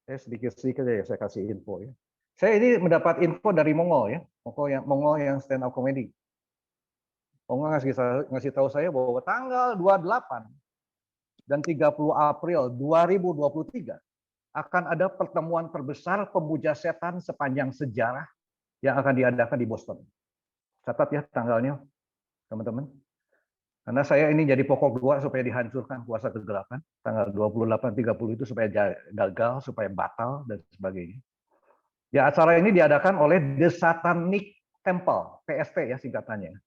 Saya sedikit-sedikit ya saya kasih info ya. Saya ini mendapat info dari Mongol ya, Mongol yang stand up comedy. Mongol ngasih tahu saya bahwa tanggal 28 dan 30 April 2023 akan ada pertemuan terbesar pemuja setan sepanjang sejarah yang akan diadakan di Boston. Catat ya tanggalnya, teman-teman. Karena saya ini jadi pokok dua supaya dihancurkan kuasa kegelapan. Tanggal 28-30 itu supaya gagal, supaya batal, dan sebagainya. Ya, acara ini diadakan oleh The Satanic Temple, PST ya singkatannya.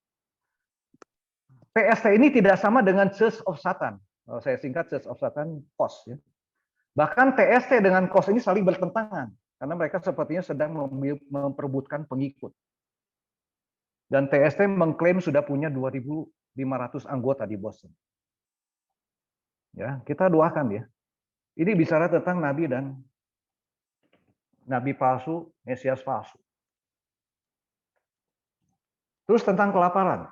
PST ini tidak sama dengan Church of Satan. Kalau saya singkat Church of Satan, COS ya. Bahkan TST dengan KOS ini saling bertentangan karena mereka sepertinya sedang memperebutkan pengikut. Dan TST mengklaim sudah punya 2.500 anggota di Boston. Ya, kita doakan ya. Ini bicara tentang nabi dan nabi palsu, Mesias palsu. Terus tentang kelaparan.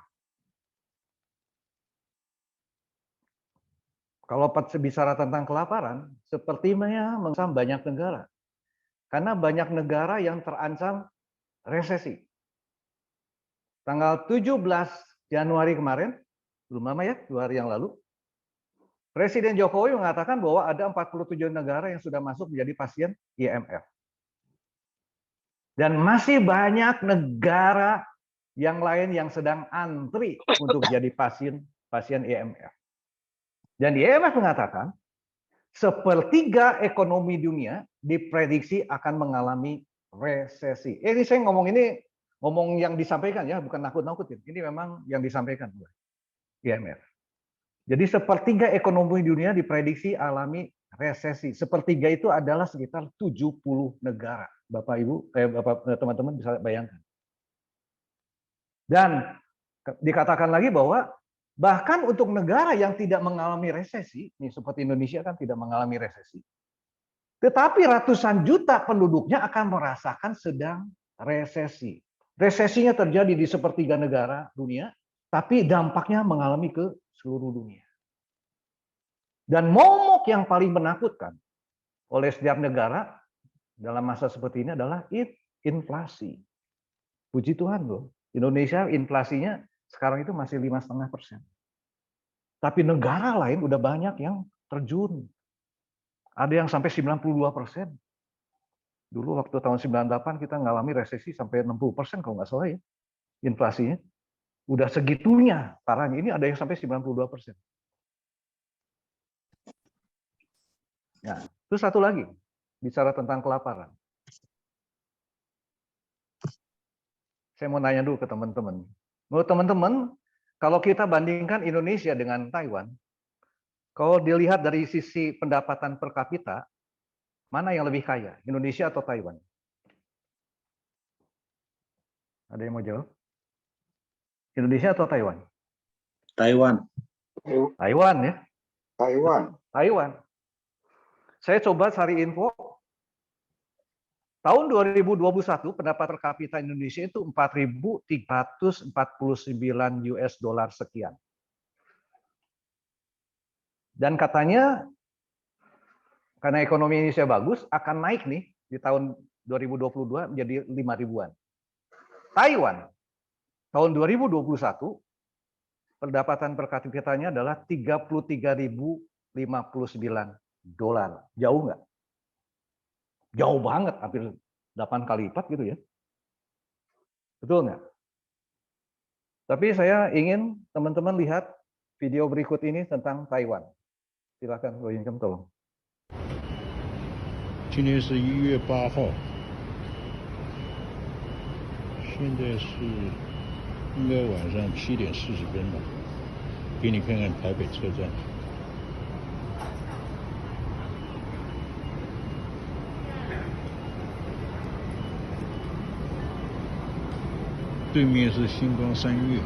Kalau bicara tentang kelaparan, sepertinya mengancam banyak negara. Karena banyak negara yang terancam resesi. Tanggal 17 Januari kemarin, belum lama ya, 2 hari yang lalu, Presiden Jokowi mengatakan bahwa ada 47 negara yang sudah masuk menjadi pasien IMF. Dan masih banyak negara yang lain yang sedang antri untuk jadi pasien IMF. Dan IMF mengatakan, sepertiga ekonomi dunia diprediksi akan mengalami resesi. Ini saya ngomong yang disampaikan ya, bukan nakut-nakutin. Ini memang yang disampaikan oleh IMF. Jadi sepertiga ekonomi dunia diprediksi alami resesi. Sepertiga itu adalah sekitar 70 negara. Bapak Ibu, teman-teman bisa bayangkan. Dan dikatakan lagi bahwa bahkan untuk negara yang tidak mengalami resesi, nih seperti Indonesia kan tidak mengalami resesi, tetapi ratusan juta penduduknya akan merasakan sedang resesi. Resesinya terjadi di sepertiga negara dunia, tapi dampaknya mengalami ke seluruh dunia. Dan momok yang paling menakutkan oleh setiap negara dalam masa seperti ini adalah inflasi. Puji Tuhan loh, Indonesia inflasinya sekarang itu masih 5,5%. Tapi negara lain udah banyak yang terjun. Ada yang sampai 92%. Dulu waktu tahun 98 kita ngalami resesi sampai 60% kalau nggak salah ya. Inflasinya. Udah segitunya parahnya. Ini ada yang sampai 92%. Nah, terus satu lagi. Bicara tentang kelaparan. Saya mau nanya dulu ke teman-teman. Menurut teman-teman, kalau kita bandingkan Indonesia dengan Taiwan, kalau dilihat dari sisi pendapatan per kapita, mana yang lebih kaya, Indonesia atau Taiwan? Ada yang mau jawab? Indonesia atau Taiwan? Taiwan. Taiwan ya? Taiwan. Saya coba cari info. Tahun 2021 pendapat per kapita Indonesia itu 4.349 US dollar sekian. Dan katanya karena ekonomi Indonesia bagus akan naik nih di tahun 2022 menjadi 5.000-an. Taiwan tahun 2021 pendapatan per kapitanya adalah 33.059 dolar. Jauh nggak? Jauh banget, hampir 8 kali lipat gitu ya. Betul nggak? Tapi saya ingin teman-teman lihat video berikut ini tentang Taiwan. Silakan, Lo Yingkem tolong. 今天是1月8号，现在是应该晚上7点40分吧。给你看看台北车站。对面是星光三月。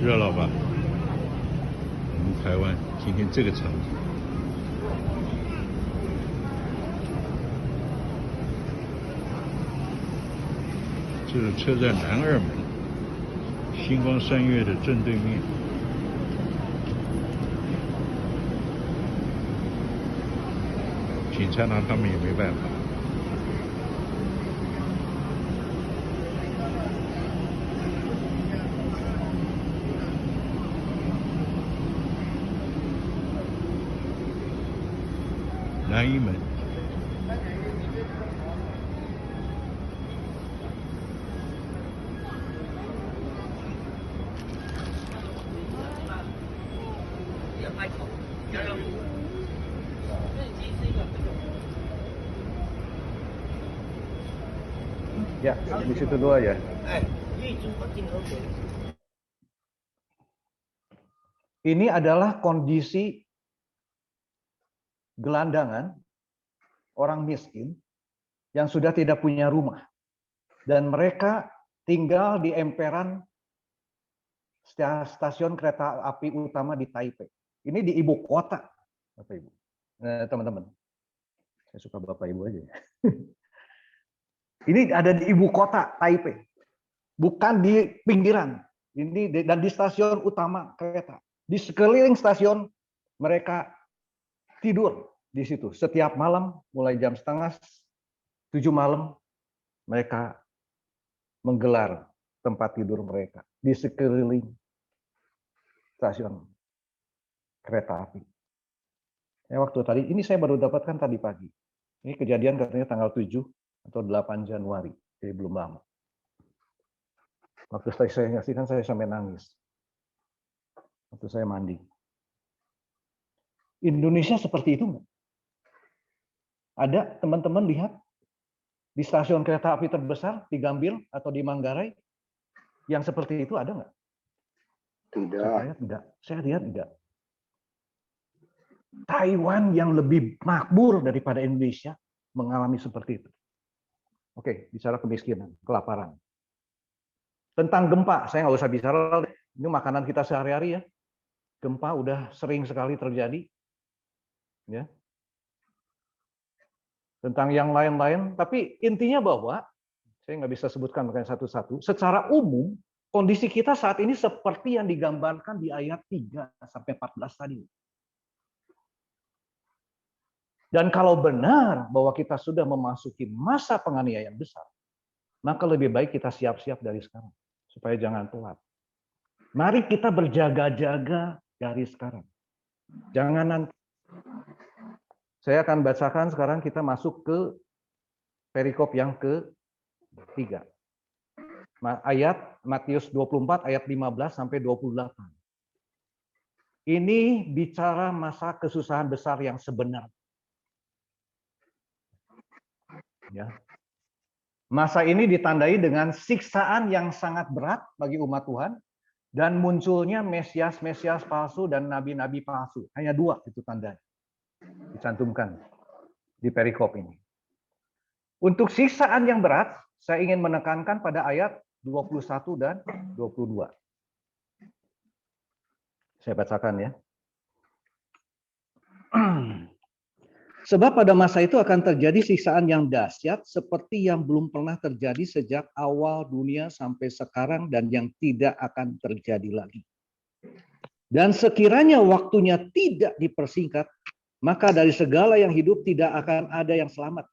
热闹吧？我们台湾今天这个场景。这是车站南二门，星光三月的正对面。警察拿他们也没办法。南一门。Ya, di situ dulu aja. Ini adalah kondisi gelandangan orang miskin yang sudah tidak punya rumah. Dan mereka tinggal di emperan stasiun kereta api utama di Taipei. Ini di ibu kota, Bapak Ibu. Teman-teman, saya suka Bapak Ibu aja. Ini ada di ibu kota Taipei, bukan di pinggiran. Ini dan di stasiun utama kereta. Di sekeliling stasiun mereka tidur di situ. Setiap malam mulai jam 6:30 malam mereka menggelar tempat tidur mereka di sekeliling stasiun kereta api. Waktu tadi ini saya baru dapatkan tadi pagi. Ini kejadian katanya tanggal 7 atau 8 Januari, jadi belum lama. Waktu saya nyaksikan saya sampai nangis. Waktu saya mandi. Indonesia seperti itu nggak? Ada teman-teman lihat di stasiun kereta api terbesar di Gambir atau di Manggarai yang seperti itu ada nggak? Tidak. Saya lihat tidak. Taiwan yang lebih makmur daripada Indonesia mengalami seperti itu. Oke, bicara kemiskinan, kelaparan. Tentang gempa, saya nggak usah bicara. Ini makanan kita sehari-hari ya. Gempa udah sering sekali terjadi. Ya. Tentang yang lain-lain, tapi intinya bahwa saya nggak bisa sebutkan makanya satu-satu. Secara umum, kondisi kita saat ini seperti yang digambarkan di ayat 3-14 tadi. Dan kalau benar bahwa kita sudah memasuki masa penganiayaan besar, maka lebih baik kita siap-siap dari sekarang, supaya jangan telat. Mari kita berjaga-jaga dari sekarang. Jangan nanti. Saya akan bacakan sekarang, kita masuk ke perikop yang ke-3. Ayat Matius 24 ayat 15 sampai 28. Ini bicara masa kesusahan besar yang sebenarnya. Ya. Masa ini ditandai dengan siksaan yang sangat berat bagi umat Tuhan dan munculnya Mesias-Mesias palsu dan nabi-nabi palsu. Hanya 2 itu tandanya. Dicantumkan di perikop ini. Untuk siksaan yang berat, saya ingin menekankan pada ayat 21 dan 22. Saya bacakan ya. Sebab pada masa itu akan terjadi siksaan yang dahsyat seperti yang belum pernah terjadi sejak awal dunia sampai sekarang dan yang tidak akan terjadi lagi. Dan sekiranya waktunya tidak dipersingkat, maka dari segala yang hidup tidak akan ada yang selamat.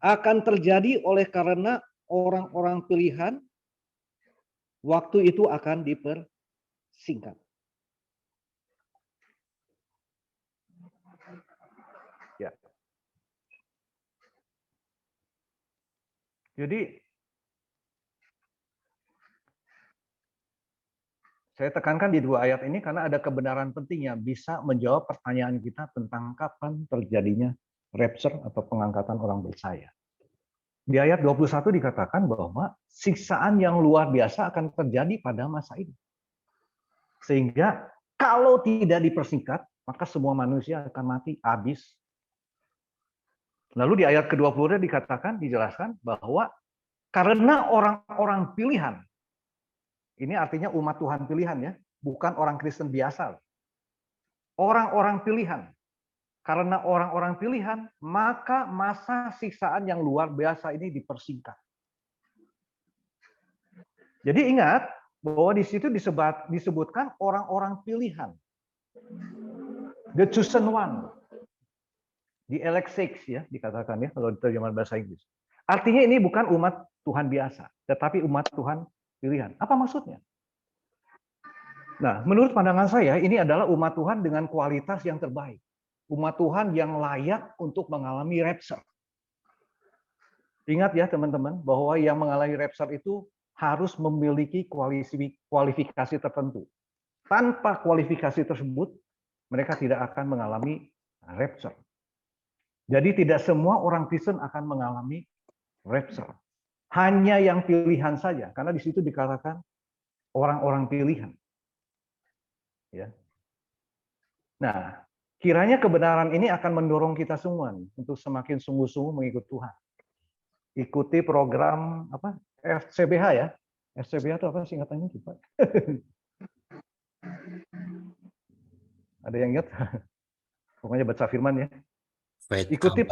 Akan terjadi oleh karena orang-orang pilihan, waktu itu akan dipersingkat. Ya. Jadi saya tekankan di 2 ayat ini karena ada kebenaran penting yang bisa menjawab pertanyaan kita tentang kapan terjadinya rapture atau pengangkatan orang percaya. Di ayat 21 dikatakan bahwa siksaan yang luar biasa akan terjadi pada masa ini. Sehingga kalau tidak dipersingkat, maka semua manusia akan mati habis. Lalu di ayat ke-20 dikatakan, dijelaskan bahwa karena orang-orang pilihan, ini artinya umat Tuhan pilihan ya, bukan orang Kristen biasa. Orang-orang pilihan. Karena orang-orang pilihan, maka masa siksaan yang luar biasa ini dipersingkat. Jadi ingat bahwa di situ disebutkan orang-orang pilihan. The chosen one. The elect saints ya dikatakan ya kalau terjemahan bahasa Inggris. Artinya ini bukan umat Tuhan biasa, tetapi umat Tuhan pilihan. Apa maksudnya? Nah, menurut pandangan saya ini adalah umat Tuhan dengan kualitas yang terbaik. Umat Tuhan yang layak untuk mengalami rapture. Ingat ya teman-teman bahwa yang mengalami rapture itu harus memiliki kualifikasi tertentu. Tanpa kualifikasi tersebut, mereka tidak akan mengalami rapture. Jadi tidak semua orang Kristen akan mengalami rapture. Hanya yang pilihan saja, karena di situ dikatakan orang-orang pilihan. Ya. Nah, kiranya kebenaran ini akan mendorong kita semua nih, untuk semakin sungguh-sungguh mengikut Tuhan. Ikuti program apa? FCBH ya. FCBH itu apa singkatannya Pak? Ada yang ingat? Pokoknya baca firman ya. Faith Ikuti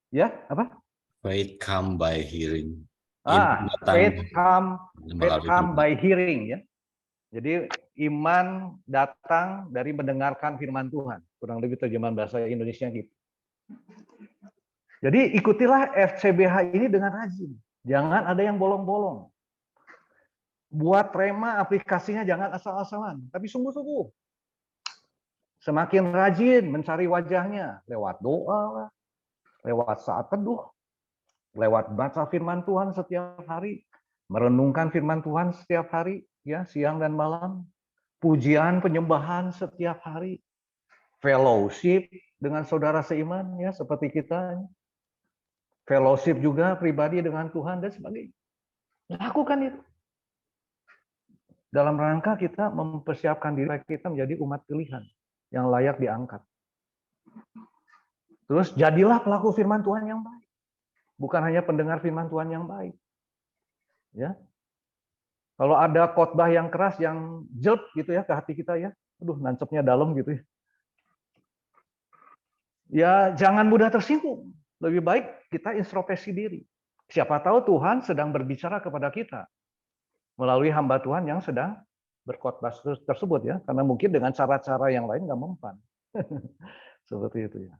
ya apa? Faith come by hearing. Faith come by hearing ya. Jadi iman datang dari mendengarkan firman Tuhan. Kurang lebih terjemahan bahasa Indonesia gitu. Jadi ikutilah FCBH ini dengan rajin. Jangan ada yang bolong-bolong. Buat rema aplikasinya jangan asal-asalan, tapi sungguh-sungguh. Semakin rajin mencari wajahnya lewat doa, lewat saat teduh, lewat baca firman Tuhan setiap hari, merenungkan firman Tuhan setiap hari, ya siang dan malam, pujian penyembahan setiap hari, fellowship dengan saudara seiman, ya seperti kita, fellowship juga pribadi dengan Tuhan dan sebagainya. Lakukan itu. Dalam rangka kita mempersiapkan diri kita menjadi umat pilihan yang layak diangkat. Terus jadilah pelaku firman Tuhan yang baik. Bukan hanya pendengar firman Tuhan yang baik. Ya. Kalau ada khotbah yang keras yang jelek gitu ya ke hati kita ya. Aduh, nancepnya dalam gitu ya. Ya, jangan mudah tersinggung. Lebih baik kita introspeksi diri. Siapa tahu Tuhan sedang berbicara kepada kita melalui hamba Tuhan yang sedang berkhotbah tersebut ya, karena mungkin dengan cara-cara yang lain nggak mempan. Seperti itu ya.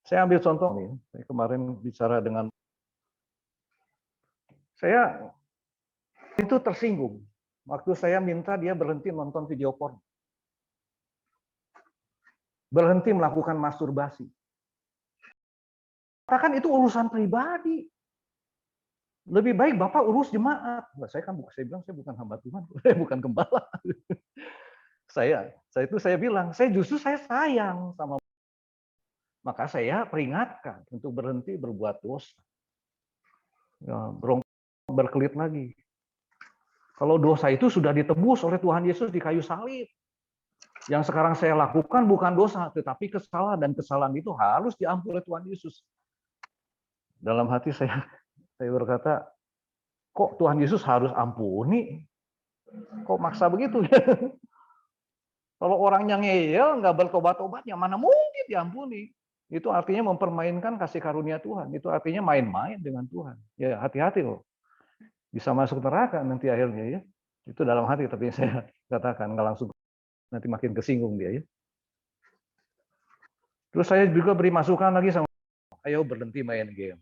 Saya ambil contoh nih, saya kemarin bicara dengan saya itu tersinggung waktu saya minta dia berhenti nonton video porno, berhenti melakukan masturbasi. Katakan itu urusan pribadi. Lebih baik Bapak urus jemaat. Saya bilang saya bukan hamba Tuhan, saya bukan gembala. saya bilang, saya sayang sama. Maka saya peringatkan untuk berhenti berbuat dosa. Ya, berkelit lagi. Kalau dosa itu sudah ditebus oleh Tuhan Yesus di kayu salib. Yang sekarang saya lakukan bukan dosa, tetapi kesalahan, dan kesalahan itu harus diampuni oleh Tuhan Yesus. Dalam hati saya berkata, kok Tuhan Yesus harus ampuni? Kok maksa begitu? Kalau orangnya ngeyel, nggak bertobat-tobat, yang mana mungkin diampuni? Itu artinya mempermainkan kasih karunia Tuhan. Itu artinya main-main dengan Tuhan. Ya hati-hati loh. Bisa masuk neraka nanti akhirnya ya. Itu dalam hati, tapi saya katakan nggak langsung, nanti makin kesinggung dia ya. Terus saya juga beri masukan lagi sama, ayo berhenti main game.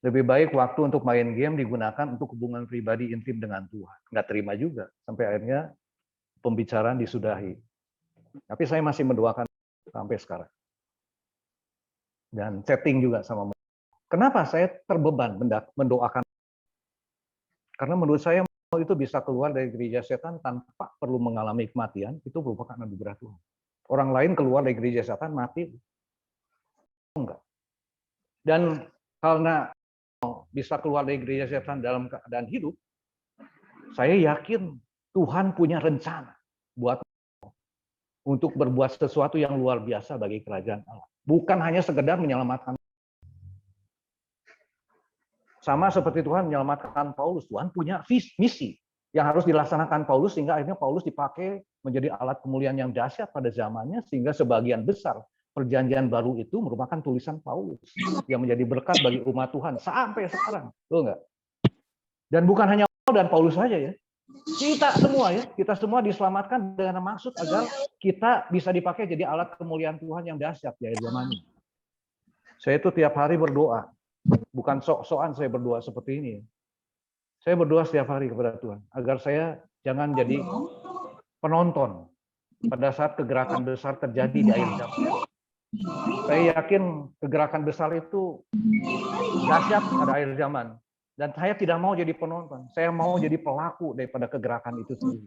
Lebih baik waktu untuk main game digunakan untuk hubungan pribadi intim dengan Tuhan. Nggak terima juga. Sampai akhirnya pembicaraan disudahi. Tapi saya masih mendoakan sampai sekarang. Dan chatting juga sama mereka. Kenapa saya terbeban mendoakan? Karena menurut saya itu bisa keluar dari gereja setan tanpa perlu mengalami kematian. Itu merupakan anugerah Tuhan. Orang lain keluar dari gereja setan mati. Enggak. Dan karena bisa keluar dari gereja setan dalam keadaan hidup, saya yakin Tuhan punya rencana buat untuk berbuat sesuatu yang luar biasa bagi kerajaan Allah. Bukan hanya sekedar menyelamatkan. Sama seperti Tuhan menyelamatkan Paulus, Tuhan punya misi yang harus dilaksanakan Paulus, sehingga akhirnya Paulus dipakai menjadi alat kemuliaan yang dahsyat pada zamannya, sehingga sebagian besar perjanjian baru itu merupakan tulisan Paulus yang menjadi berkat bagi umat Tuhan sampai sekarang. Betul nggak? Dan bukan hanya Paulus dan Paulus saja ya. Kita semua diselamatkan dengan maksud agar kita bisa dipakai jadi alat kemuliaan Tuhan yang dahsyat di akhir zaman ini. Saya itu tiap hari berdoa. Bukan sok-sokan saya berdoa seperti ini. Saya berdoa setiap hari kepada Tuhan agar saya jangan jadi penonton pada saat kegerakan besar terjadi di akhir zaman. Saya yakin kegerakan besar itu dahsyat pada akhir zaman. Dan saya tidak mau jadi penonton. Saya mau jadi pelaku daripada kegerakan itu sendiri.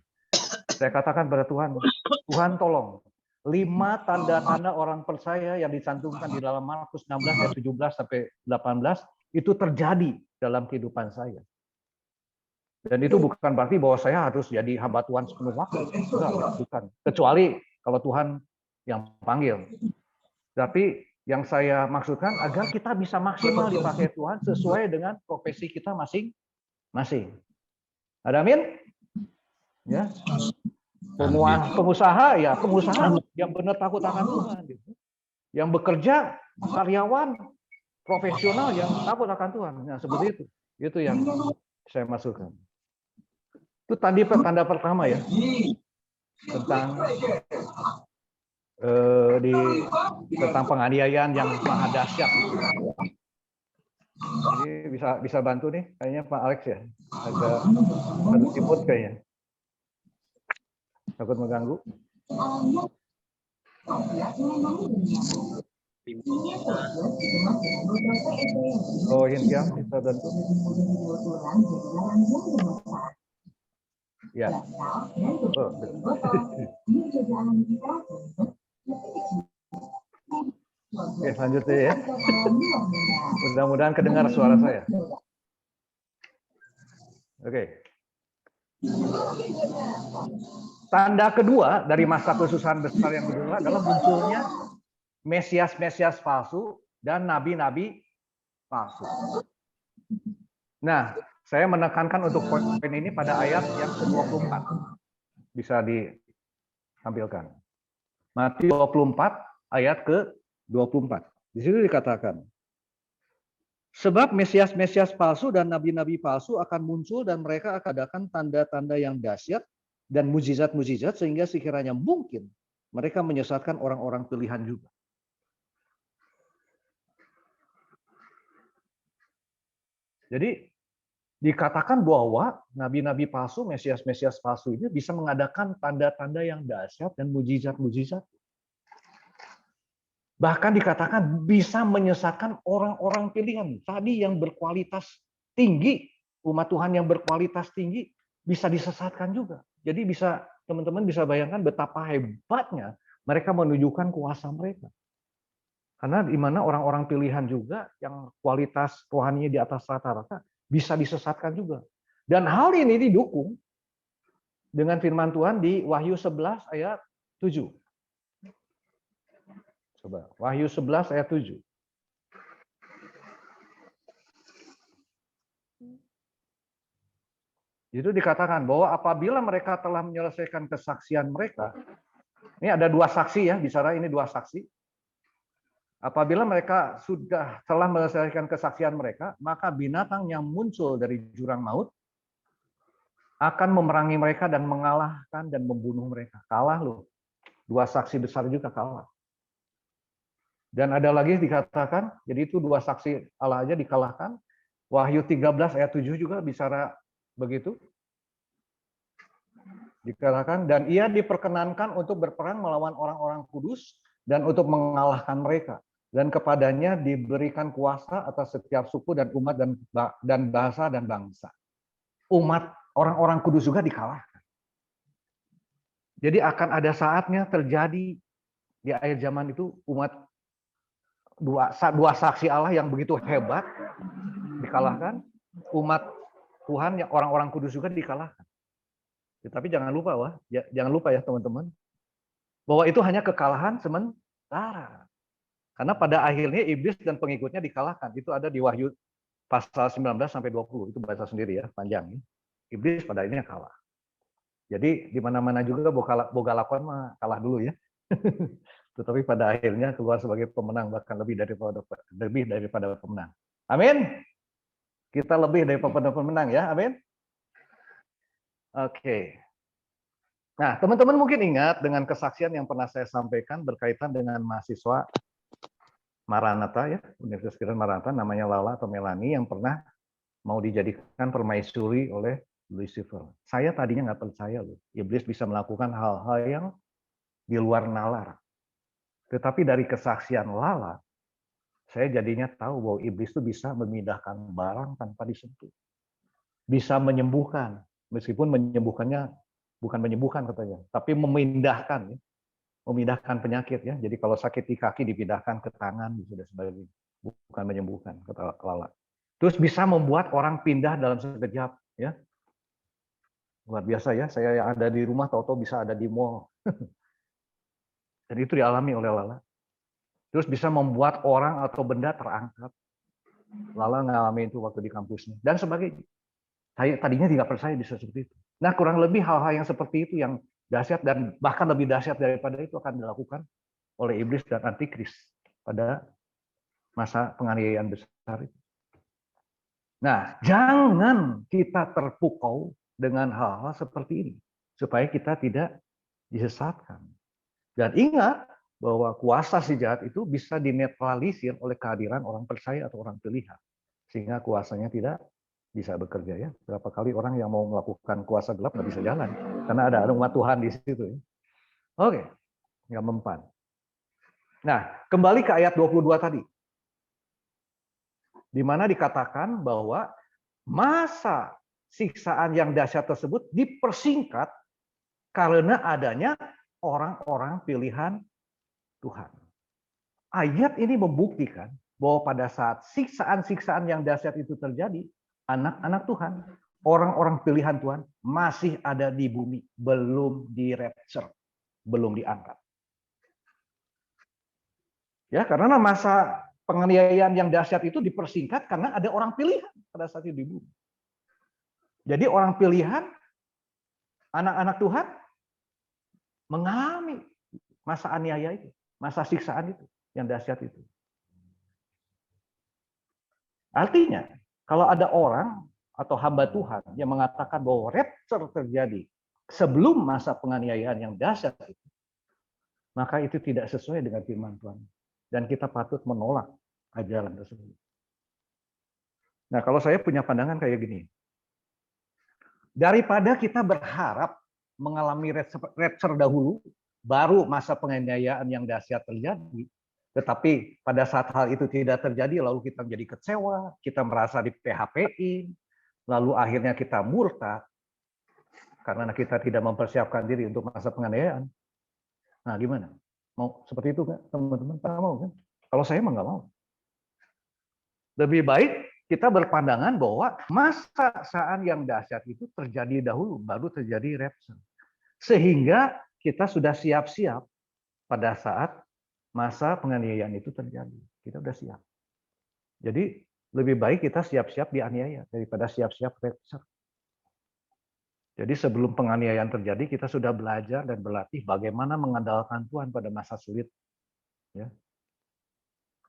Saya katakan pada Tuhan, Tuhan tolong. 5 tanda-tanda orang percaya yang dicantumkan di dalam Markus 16 ayat 17 sampai 18 itu terjadi dalam kehidupan saya. Dan itu bukan berarti bahwa saya harus jadi hamba Tuhan sepenuh waktu. Bukan. Kecuali kalau Tuhan yang panggil. Tapi yang saya maksudkan agar kita bisa maksimal dipakai Tuhan sesuai dengan profesi kita masing-masing. Ada amin? Ya. Pengusaha yang benar takut akan Tuhan, gitu. Yang bekerja karyawan profesional yang takut akan Tuhan. Nah, seperti itu yang saya masukkan. Itu tanda pertama ya tentang tentang penganiayaan yang maha dahsyat. Jadi bisa bantu nih, kayaknya Pak Alex ya, agak sibuk kayaknya. Takut mengganggu. Oh, Hintiam bisa bantu. Ya. Oh. Oke, lanjut ya. Mudah-mudahan kedengar suara saya. Oke. Tanda kedua dari masa kesusahan besar yang kedua adalah munculnya Mesias-Mesias palsu dan nabi-nabi palsu. Nah, saya menekankan untuk poin ini pada ayat yang ke-24. Bisa ditampilkan. Matius 24 ayat ke-24. Di situ dikatakan, sebab Mesias-Mesias palsu dan nabi-nabi palsu akan muncul dan mereka akan adakan tanda-tanda yang dahsyat dan mujizat-mujizat sehingga sekiranya mungkin mereka menyesatkan orang-orang pilihan juga. Jadi dikatakan bahwa nabi-nabi palsu, Mesias-Mesias palsu ini bisa mengadakan tanda-tanda yang dahsyat dan mujizat-mujizat. Bahkan dikatakan bisa menyesatkan orang-orang pilihan. Tadi yang berkualitas tinggi, umat Tuhan yang berkualitas tinggi bisa disesatkan juga. Jadi bisa teman-teman bisa bayangkan betapa hebatnya mereka menunjukkan kuasa mereka. Karena di mana orang-orang pilihan juga yang kualitas rohaninya di atas rata-rata bisa disesatkan juga. Dan hal ini didukung dengan firman Tuhan di Wahyu 11 ayat 7. Coba, Wahyu 11 ayat 7. Itu dikatakan bahwa apabila mereka telah menyelesaikan kesaksian mereka, ini ada 2 saksi ya, bicara ini 2 saksi. Apabila mereka telah menyelesaikan kesaksian mereka, maka binatang yang muncul dari jurang maut akan memerangi mereka dan mengalahkan dan membunuh mereka. Kalah loh. 2 saksi besar juga kalah. Dan ada lagi dikatakan, jadi itu 2 saksi Allah aja dikalahkan. Wahyu 13 ayat 7 juga bicara begitu. Dikatakan, dan ia diperkenankan untuk berperang melawan orang-orang kudus dan untuk mengalahkan mereka. Dan kepadanya diberikan kuasa atas setiap suku dan umat dan bahasa dan bangsa. Umat orang-orang kudus juga dikalahkan. Jadi akan ada saatnya terjadi di akhir zaman itu umat dua saksi Allah yang begitu hebat dikalahkan, umat Tuhan, orang-orang kudus juga dikalahkan. Tetapi jangan lupa ya teman-teman, bahwa itu hanya kekalahan sementara. Karena pada akhirnya iblis dan pengikutnya dikalahkan. Itu ada di Wahyu pasal 19 sampai 20. Itu bahasa sendiri ya, panjang. Iblis pada akhirnya kalah. Jadi di mana-mana juga boga lakon mah kalah dulu ya. Tetapi pada akhirnya keluar sebagai pemenang, bahkan lebih daripada pemenang. Amin. Kita lebih daripada pemenang ya. Amin. Oke. Nah, teman-teman mungkin ingat dengan kesaksian yang pernah saya sampaikan berkaitan dengan mahasiswa Maranatha ya, Universitas Kristen Maranatha, namanya Lala atau Melanie, yang pernah mau dijadikan permaisuri oleh Lucifer. Saya tadinya nggak percaya loh, iblis bisa melakukan hal-hal yang di luar nalar. Tetapi dari kesaksian Lala, saya jadinya tahu bahwa iblis itu bisa memindahkan barang tanpa disentuh. Bisa menyembuhkan, meskipun menyembuhkannya bukan menyembuhkan katanya, tapi memindahkan, ya. Memindahkan penyakit ya. Jadi kalau sakit di kaki dipindahkan ke tangan, sudah sebagainya. Bukan menyembuhkan, kata Lala. Terus bisa membuat orang pindah dalam sekejap, ya. Luar biasa ya. Saya yang ada di rumah tahu-tahu bisa ada di mall. Dan itu dialami oleh Lala. Terus bisa membuat orang atau benda terangkat. Lala ngalamin itu waktu di kampusnya dan sebagainya. Saya tadinya tidak percaya bisa seperti itu. Nah, kurang lebih hal-hal yang seperti itu yang dahsyat dan bahkan lebih dahsyat daripada itu akan dilakukan oleh iblis dan antikris pada masa penganiayaan besar itu. Nah, jangan kita terpukau dengan hal-hal seperti ini supaya kita tidak disesatkan. Dan ingat bahwa kuasa si jahat itu bisa dinetralisir oleh kehadiran orang percaya atau orang pilihan. Sehingga kuasanya tidak bisa bekerja ya. Berapa kali orang yang mau melakukan kuasa gelap nggak bisa jalan. Karena ada umat Tuhan di situ. Ya. Oke, nggak mempan. Nah, kembali ke ayat 22 tadi. Di mana dikatakan bahwa masa siksaan yang dahsyat tersebut dipersingkat karena adanya orang-orang pilihan Tuhan. Ayat ini membuktikan bahwa pada saat siksaan-siksaan yang dahsyat itu terjadi, anak-anak Tuhan, orang-orang pilihan Tuhan masih ada di bumi, belum di rapture, belum diangkat. Ya, karena masa penganiayaan yang dahsyat itu dipersingkat karena ada orang pilihan pada saat itu di bumi. Jadi orang pilihan, anak-anak Tuhan mengalami masa aniaya itu, masa siksaan itu, yang dahsyat itu. Artinya, kalau ada orang atau hamba Tuhan yang mengatakan bahwa rapture terjadi sebelum masa penganiayaan yang dahsyat itu, maka itu tidak sesuai dengan firman Tuhan. Dan kita patut menolak ajaran tersebut. Nah, kalau saya punya pandangan kayak gini. Daripada kita berharap mengalami rapture dahulu, baru masa penganiayaan yang dahsyat terjadi, tetapi pada saat hal itu tidak terjadi, lalu kita menjadi kecewa, kita merasa di PHP-in, lalu akhirnya kita murtad, karena kita tidak mempersiapkan diri untuk masa penganiayaan. Nah, gimana? Mau seperti itu kan, teman-teman? Mau kan? Kalau saya mah nggak mau. Lebih baik kita berpandangan bahwa masa siksaan yang dahsyat itu terjadi dahulu, baru terjadi rapture. Sehingga kita sudah siap-siap pada saat masa penganiayaan itu terjadi. Kita sudah siap. Jadi lebih baik kita siap-siap dianiaya daripada siap-siap rapture. Jadi sebelum penganiayaan terjadi, kita sudah belajar dan berlatih bagaimana mengandalkan Tuhan pada masa sulit.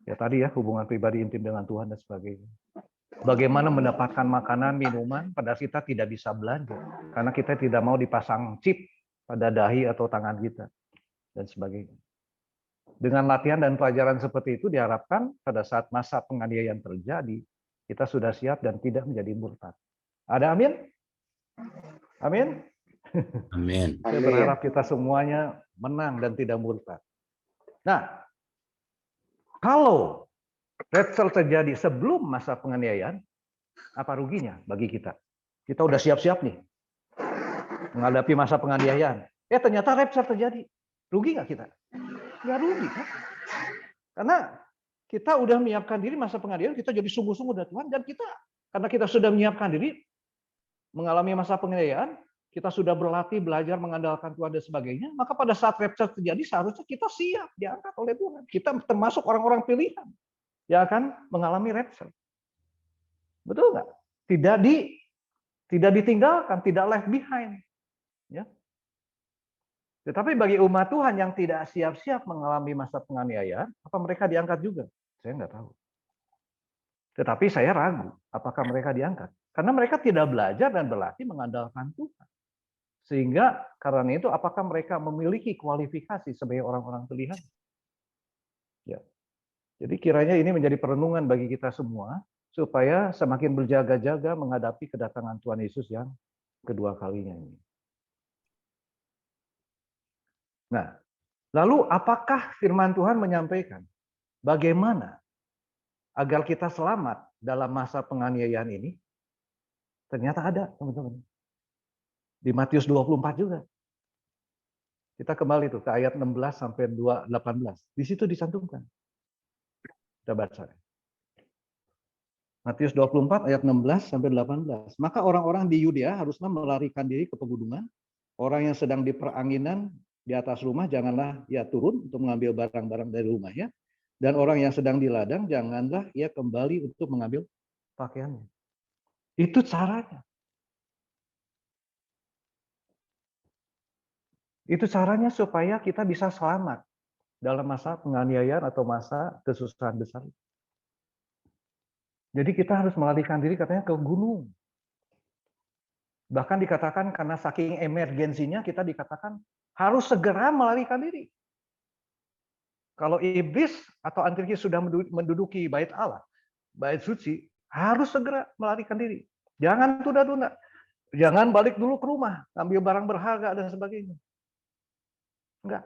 Ya tadi ya, hubungan pribadi intim dengan Tuhan dan sebagainya. Bagaimana mendapatkan makanan, minuman, padahal kita tidak bisa belanja. Karena kita tidak mau dipasang chip pada dahi atau tangan kita. Dan sebagainya. Dengan latihan dan pelajaran seperti itu diharapkan pada saat masa penganiayaan terjadi, kita sudah siap dan tidak menjadi murtad. Ada amin? Amin? Amin. Saya berharap kita semuanya menang dan tidak murtad. Nah, kalau rapture terjadi sebelum masa penganiayaan, apa ruginya bagi kita? Kita udah siap-siap nih menghadapi masa penganiayaan. Ternyata rapture terjadi. Rugi nggak kita? Nggak rugi kan? Karena kita udah menyiapkan diri masa penganiayaan, kita jadi sungguh-sungguh dari Tuhan, dan kita Karena kita sudah menyiapkan diri, mengalami masa penganiayaan, kita sudah berlatih, belajar mengandalkan Tuhan dan sebagainya, maka pada saat rapture terjadi seharusnya kita siap diangkat oleh Tuhan. Kita termasuk orang-orang pilihan yang akan mengalami rapture. Betul nggak? Tidak ditinggalkan, tidak left behind. Ya. Tetapi bagi umat Tuhan yang tidak siap-siap mengalami masa penganiayaan, apa mereka diangkat juga? Saya nggak tahu. Tetapi saya ragu apakah mereka diangkat. Karena mereka tidak belajar dan berlatih mengandalkan Tuhan. Sehingga karena itu apakah mereka memiliki kualifikasi sebagai orang-orang pilihan? Ya. Jadi kiranya ini menjadi perenungan bagi kita semua supaya semakin berjaga-jaga menghadapi kedatangan Tuhan Yesus yang kedua kalinya ini. Nah, lalu apakah firman Tuhan menyampaikan bagaimana agar kita selamat dalam masa penganiayaan ini? Ternyata ada, teman-teman. Di Matius 24 juga. Kita kembali tuh ke ayat 16 sampai 18. Di situ dicantumkan. Kita baca. Matius 24 ayat 16 sampai 18. Maka orang-orang di Yudea haruslah melarikan diri ke pegunungan. Orang yang sedang di peranginan di atas rumah janganlah ia turun untuk mengambil barang-barang dari rumahnya. Dan orang yang sedang di ladang janganlah ia kembali untuk mengambil pakaiannya. Itu caranya. Itu caranya supaya kita bisa selamat dalam masa penganiayaan atau masa kesusahan besar. Jadi kita harus melarikan diri katanya ke gunung. Bahkan dikatakan karena saking emergensinya kita dikatakan harus segera melarikan diri. Kalau iblis atau antikris sudah menduduki bait Allah, bait suci, harus segera melarikan diri. Jangan tunda-tunda. Jangan balik dulu ke rumah, ambil barang berharga dan sebagainya. Enggak.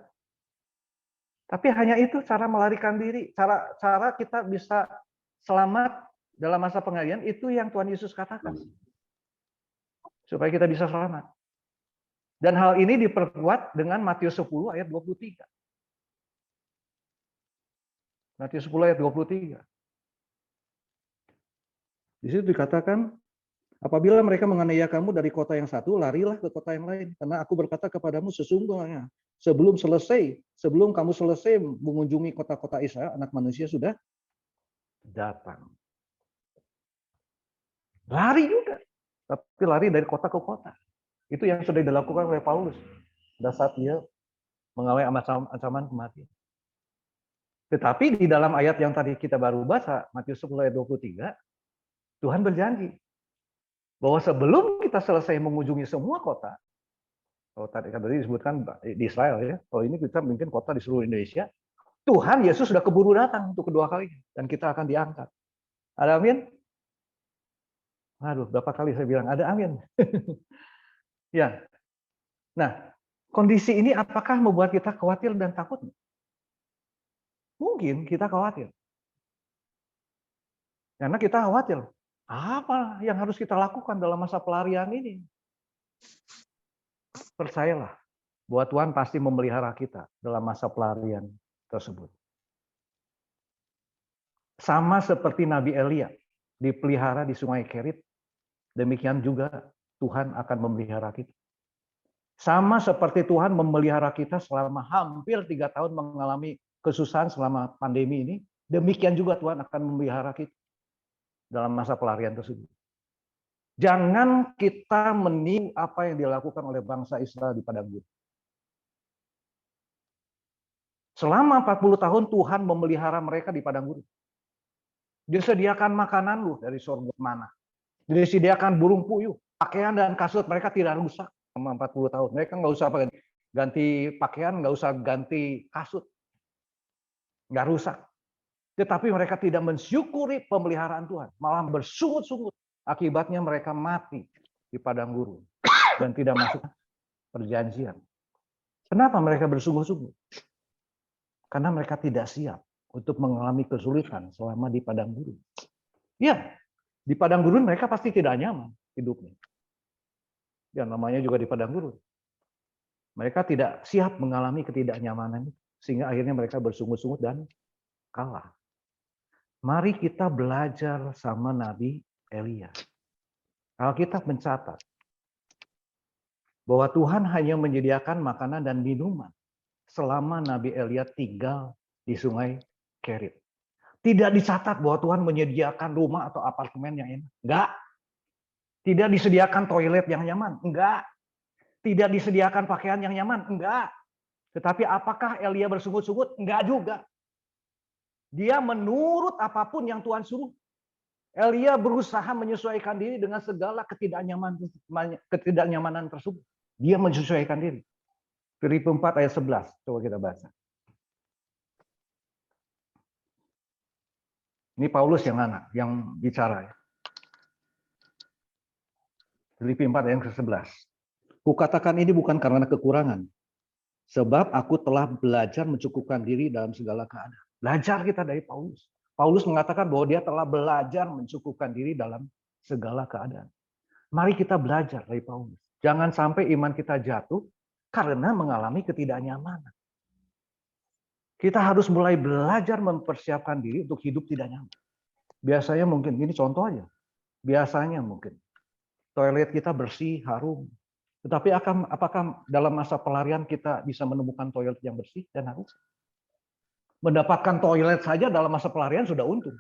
Tapi hanya itu cara melarikan diri, cara kita bisa selamat dalam masa penganiayaan itu yang Tuhan Yesus katakan. Supaya kita bisa selamat. Dan hal ini diperkuat dengan Matius 10 ayat 23. Matius 10 ayat 23. Di situ dikatakan, apabila mereka menganiaya kamu dari kota yang satu, larilah ke kota yang lain. Karena aku berkata kepadamu sesungguhnya, sebelum kamu selesai mengunjungi kota-kota Israel, anak manusia sudah datang. Lari juga. Tapi lari dari kota ke kota. Itu yang sudah dilakukan oleh Paulus. Pada saat dia mengalami ancaman kematian. Tetapi di dalam ayat yang tadi kita baru baca, Matius 10 ayat 23, Tuhan berjanji bahwa sebelum kita selesai mengunjungi semua kota, kalau tadi disebutkan di Israel ya, kalau ini kita mungkin kota di seluruh Indonesia, Tuhan Yesus sudah keburu datang untuk kedua kali dan kita akan diangkat. Ada amin? Aduh, berapa kali saya bilang ada amin. Ya. Nah, kondisi ini apakah membuat kita khawatir dan takut? Mungkin kita khawatir. Karena kita khawatir, apa yang harus kita lakukan dalam masa pelarian ini? Percayalah bahwa Tuhan pasti memelihara kita dalam masa pelarian tersebut. Sama seperti Nabi Elia dipelihara di Sungai Kerit, demikian juga Tuhan akan memelihara kita. Sama seperti Tuhan memelihara kita selama hampir 3 tahun mengalami kesusahan selama pandemi ini, demikian juga Tuhan akan memelihara kita dalam masa pelarian tersebut. Jangan kita meniru apa yang dilakukan oleh bangsa Israel di padang gurun. Selama 40 tahun Tuhan memelihara mereka di padang gurun. Disediakan makanan lu dari surga mana. Disediakan burung puyuh. Pakaian dan kasut mereka tidak rusak selama 40 tahun. Mereka nggak usah ganti pakaian, nggak usah ganti kasut. Nggak rusak. Tetapi mereka tidak mensyukuri pemeliharaan Tuhan. Malah bersungut-sungut. Akibatnya mereka mati di padang gurun. Dan tidak masuk perjanjian. Kenapa mereka bersungut-sungut? Karena mereka tidak siap untuk mengalami kesulitan selama di padang gurun. Ya, di padang gurun mereka pasti tidak nyaman hidupnya. Ya, namanya juga di padang gurun. Mereka tidak siap mengalami ketidaknyamanan itu. Sehingga akhirnya mereka bersungut-sungut dan kalah. Mari kita belajar sama Nabi Elia. Alkitab mencatat bahwa Tuhan hanya menyediakan makanan dan minuman selama Nabi Elia tinggal di sungai Kerit. Tidak dicatat bahwa Tuhan menyediakan rumah atau apartemen yang enak. Enggak. Tidak disediakan toilet yang nyaman. Enggak. Tidak disediakan pakaian yang nyaman. Enggak. Tetapi apakah Elia bersungut-sungut? Enggak juga. Dia menurut apapun yang Tuhan suruh. Elia berusaha menyesuaikan diri dengan segala ketidaknyamanan tersebut. Dia menyesuaikan diri. Filipi 4 ayat 11. Coba kita baca. Ini Paulus yang bicara. Filipi 4 ayat ke-11. Kukatakan ini bukan karena kekurangan. Sebab aku telah belajar mencukupkan diri dalam segala keadaan. Belajar kita dari Paulus. Paulus mengatakan bahwa dia telah belajar mencukupkan diri dalam segala keadaan. Mari kita belajar dari Paulus. Jangan sampai iman kita jatuh karena mengalami ketidaknyamanan. Kita harus mulai belajar mempersiapkan diri untuk hidup tidak nyaman. Biasanya mungkin, ini contoh aja. Biasanya mungkin toilet kita bersih, harum. Tetapi apakah dalam masa pelarian kita bisa menemukan toilet yang bersih dan harum? Mendapatkan toilet saja dalam masa pelarian sudah untung.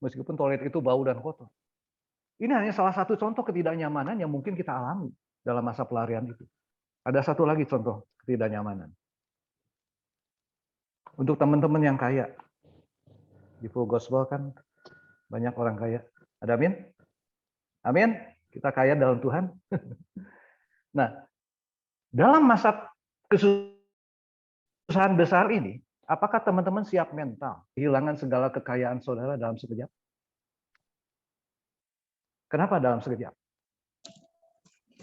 Meskipun toilet itu bau dan kotor. Ini hanya salah satu contoh ketidaknyamanan yang mungkin kita alami dalam masa pelarian itu. Ada satu lagi contoh ketidaknyamanan. Untuk teman-teman yang kaya. Di Full Gospel kan banyak orang kaya. Ada amin? Amin? Kita kaya dalam Tuhan. Nah, dalam masa kesusahan besar ini, apakah teman-teman siap mental kehilangan segala kekayaan saudara dalam sekejap? Kenapa dalam sekejap?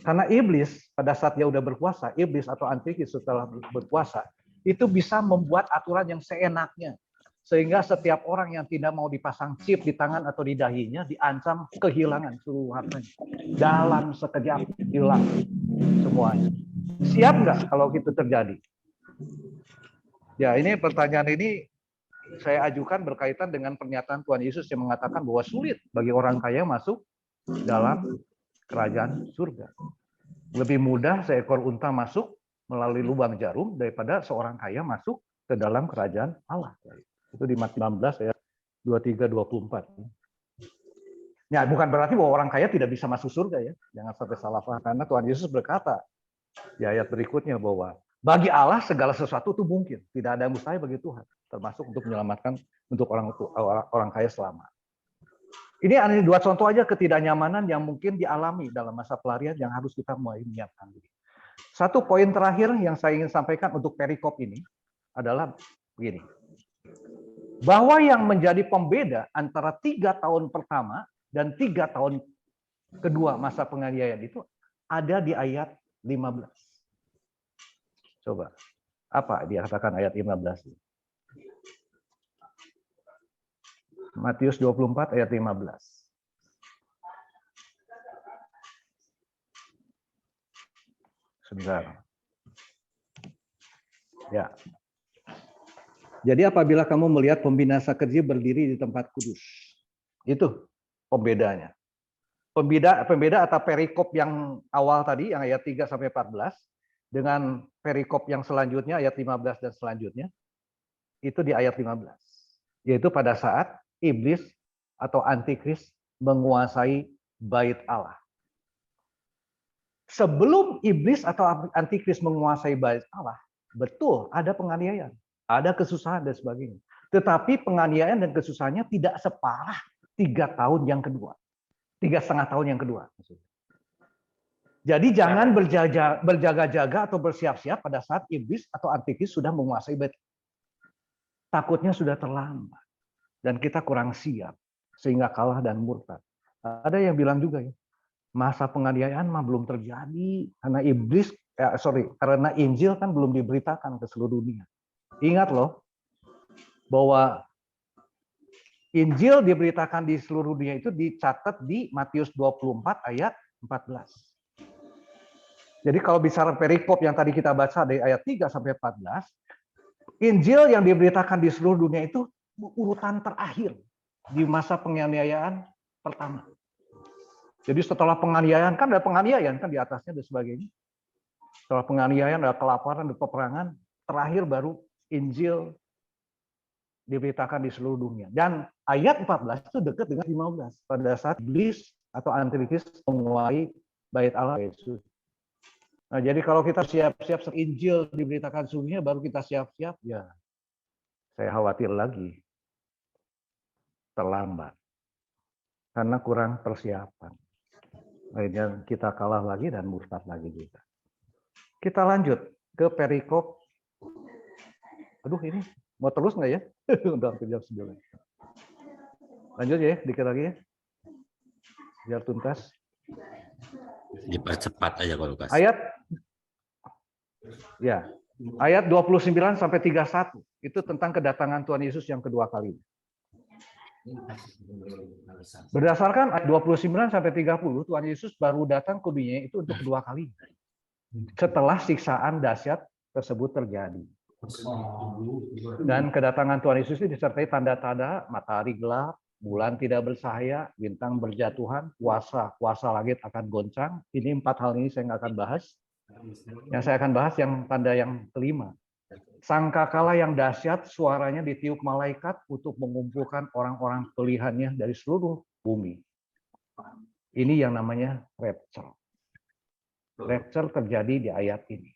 Karena iblis pada saat dia udah berkuasa, iblis atau antikris setelah berkuasa, itu bisa membuat aturan yang seenaknya. Sehingga setiap orang yang tidak mau dipasang chip di tangan atau di dahinya diancam kehilangan seluruh hartanya. Dalam sekejap hilang semuanya. Siap nggak kalau itu terjadi? Ya, ini pertanyaan ini saya ajukan berkaitan dengan pernyataan Tuhan Yesus yang mengatakan bahwa sulit bagi orang kaya masuk dalam kerajaan surga. Lebih mudah seekor unta masuk melalui lubang jarum daripada seorang kaya masuk ke dalam kerajaan Allah. Itu di Matius 16 ayat 23-24. Ya, bukan berarti bahwa orang kaya tidak bisa masuk surga ya. Jangan sampai salah paham, karena Tuhan Yesus berkata di ayat berikutnya bahwa bagi Allah segala sesuatu itu mungkin. Tidak ada yang mustahil bagi Tuhan, termasuk untuk menyelamatkan untuk orang kaya selamat. Ini ada dua contoh aja ketidaknyamanan yang mungkin dialami dalam masa pelarian yang harus kita mulai menyiapkan diri. Satu poin terakhir yang saya ingin sampaikan untuk perikop ini adalah begini. Bahwa yang menjadi pembeda antara 3 tahun pertama dan 3 tahun kedua masa penganiayaan itu ada di ayat 15. Coba, apa dia katakan ayat 15? Matius 24 ayat 15. Sebentar. Ya. Jadi apabila kamu melihat pembinasa keji berdiri di tempat kudus. Itu pembedanya. Pembeda atau perikop yang awal tadi, yang ayat 3 sampai 14, dengan perikop yang selanjutnya, ayat 15 dan selanjutnya, itu di ayat 15. Yaitu pada saat iblis atau antikris menguasai bait Allah. Sebelum iblis atau antikris menguasai bait Allah, betul ada penganiayaan, ada kesusahan dan sebagainya. Tetapi penganiayaan dan kesusahannya tidak separah 3 tahun yang kedua. 3,5 tahun yang kedua. Jadi jangan berjaga-jaga atau bersiap-siap pada saat iblis atau antikris sudah menguasai bait. Takutnya sudah terlambat. Dan kita kurang siap sehingga kalah dan murtad. Ada yang bilang juga ya, masa penganiayaan mah belum terjadi karena karena Injil kan belum diberitakan ke seluruh dunia. Ingat loh bahwa Injil diberitakan di seluruh dunia itu dicatat di Matius 24 ayat 14. Jadi kalau bicara perikop yang tadi kita baca dari ayat 3 sampai 14, Injil yang diberitakan di seluruh dunia itu urutan terakhir di masa penganiayaan pertama. Jadi setelah penganiayaan, kan ada penganiayaan kan di atasnya dan sebagainya. Setelah penganiayaan, ada kelaparan, ada peperangan, terakhir baru Injil diberitakan di seluruh dunia. Dan ayat 14 itu dekat dengan 15. Pada saat iblis atau antikris menguasai bait Allah Yesus. Nah, jadi kalau kita siap-siap Injil diberitakan seluruhnya, baru kita siap-siap, ya saya khawatir lagi. Terlambat. Karena kurang persiapan. Akhirnya kita kalah lagi dan murtad lagi juga. Kita lanjut ke perikop. Aduh, ini mau terus nggak ya? Udah hampir jam 9. Lanjut ya, dikit lagi ya. Biar tuntas. Dipercepat aja kalau kasih. Ayat 29 sampai 31 itu tentang kedatangan Tuhan Yesus yang kedua kali. Berdasarkan ayat 29 sampai 30, Tuhan Yesus baru datang ke dunia itu untuk kedua kali. Setelah siksaan dahsyat tersebut terjadi. Dan kedatangan Tuhan Yesus itu disertai tanda-tanda matahari gelap, bulan tidak bersahaya, bintang berjatuhan, kuasa langit akan goncang. Ini 4 hal ini saya nggak akan bahas. Yang saya akan bahas yang tanda yang kelima. Sangkakala yang dahsyat, suaranya ditiup malaikat untuk mengumpulkan orang-orang pilihannya dari seluruh bumi. Ini yang namanya rapture. Rapture terjadi di ayat ini.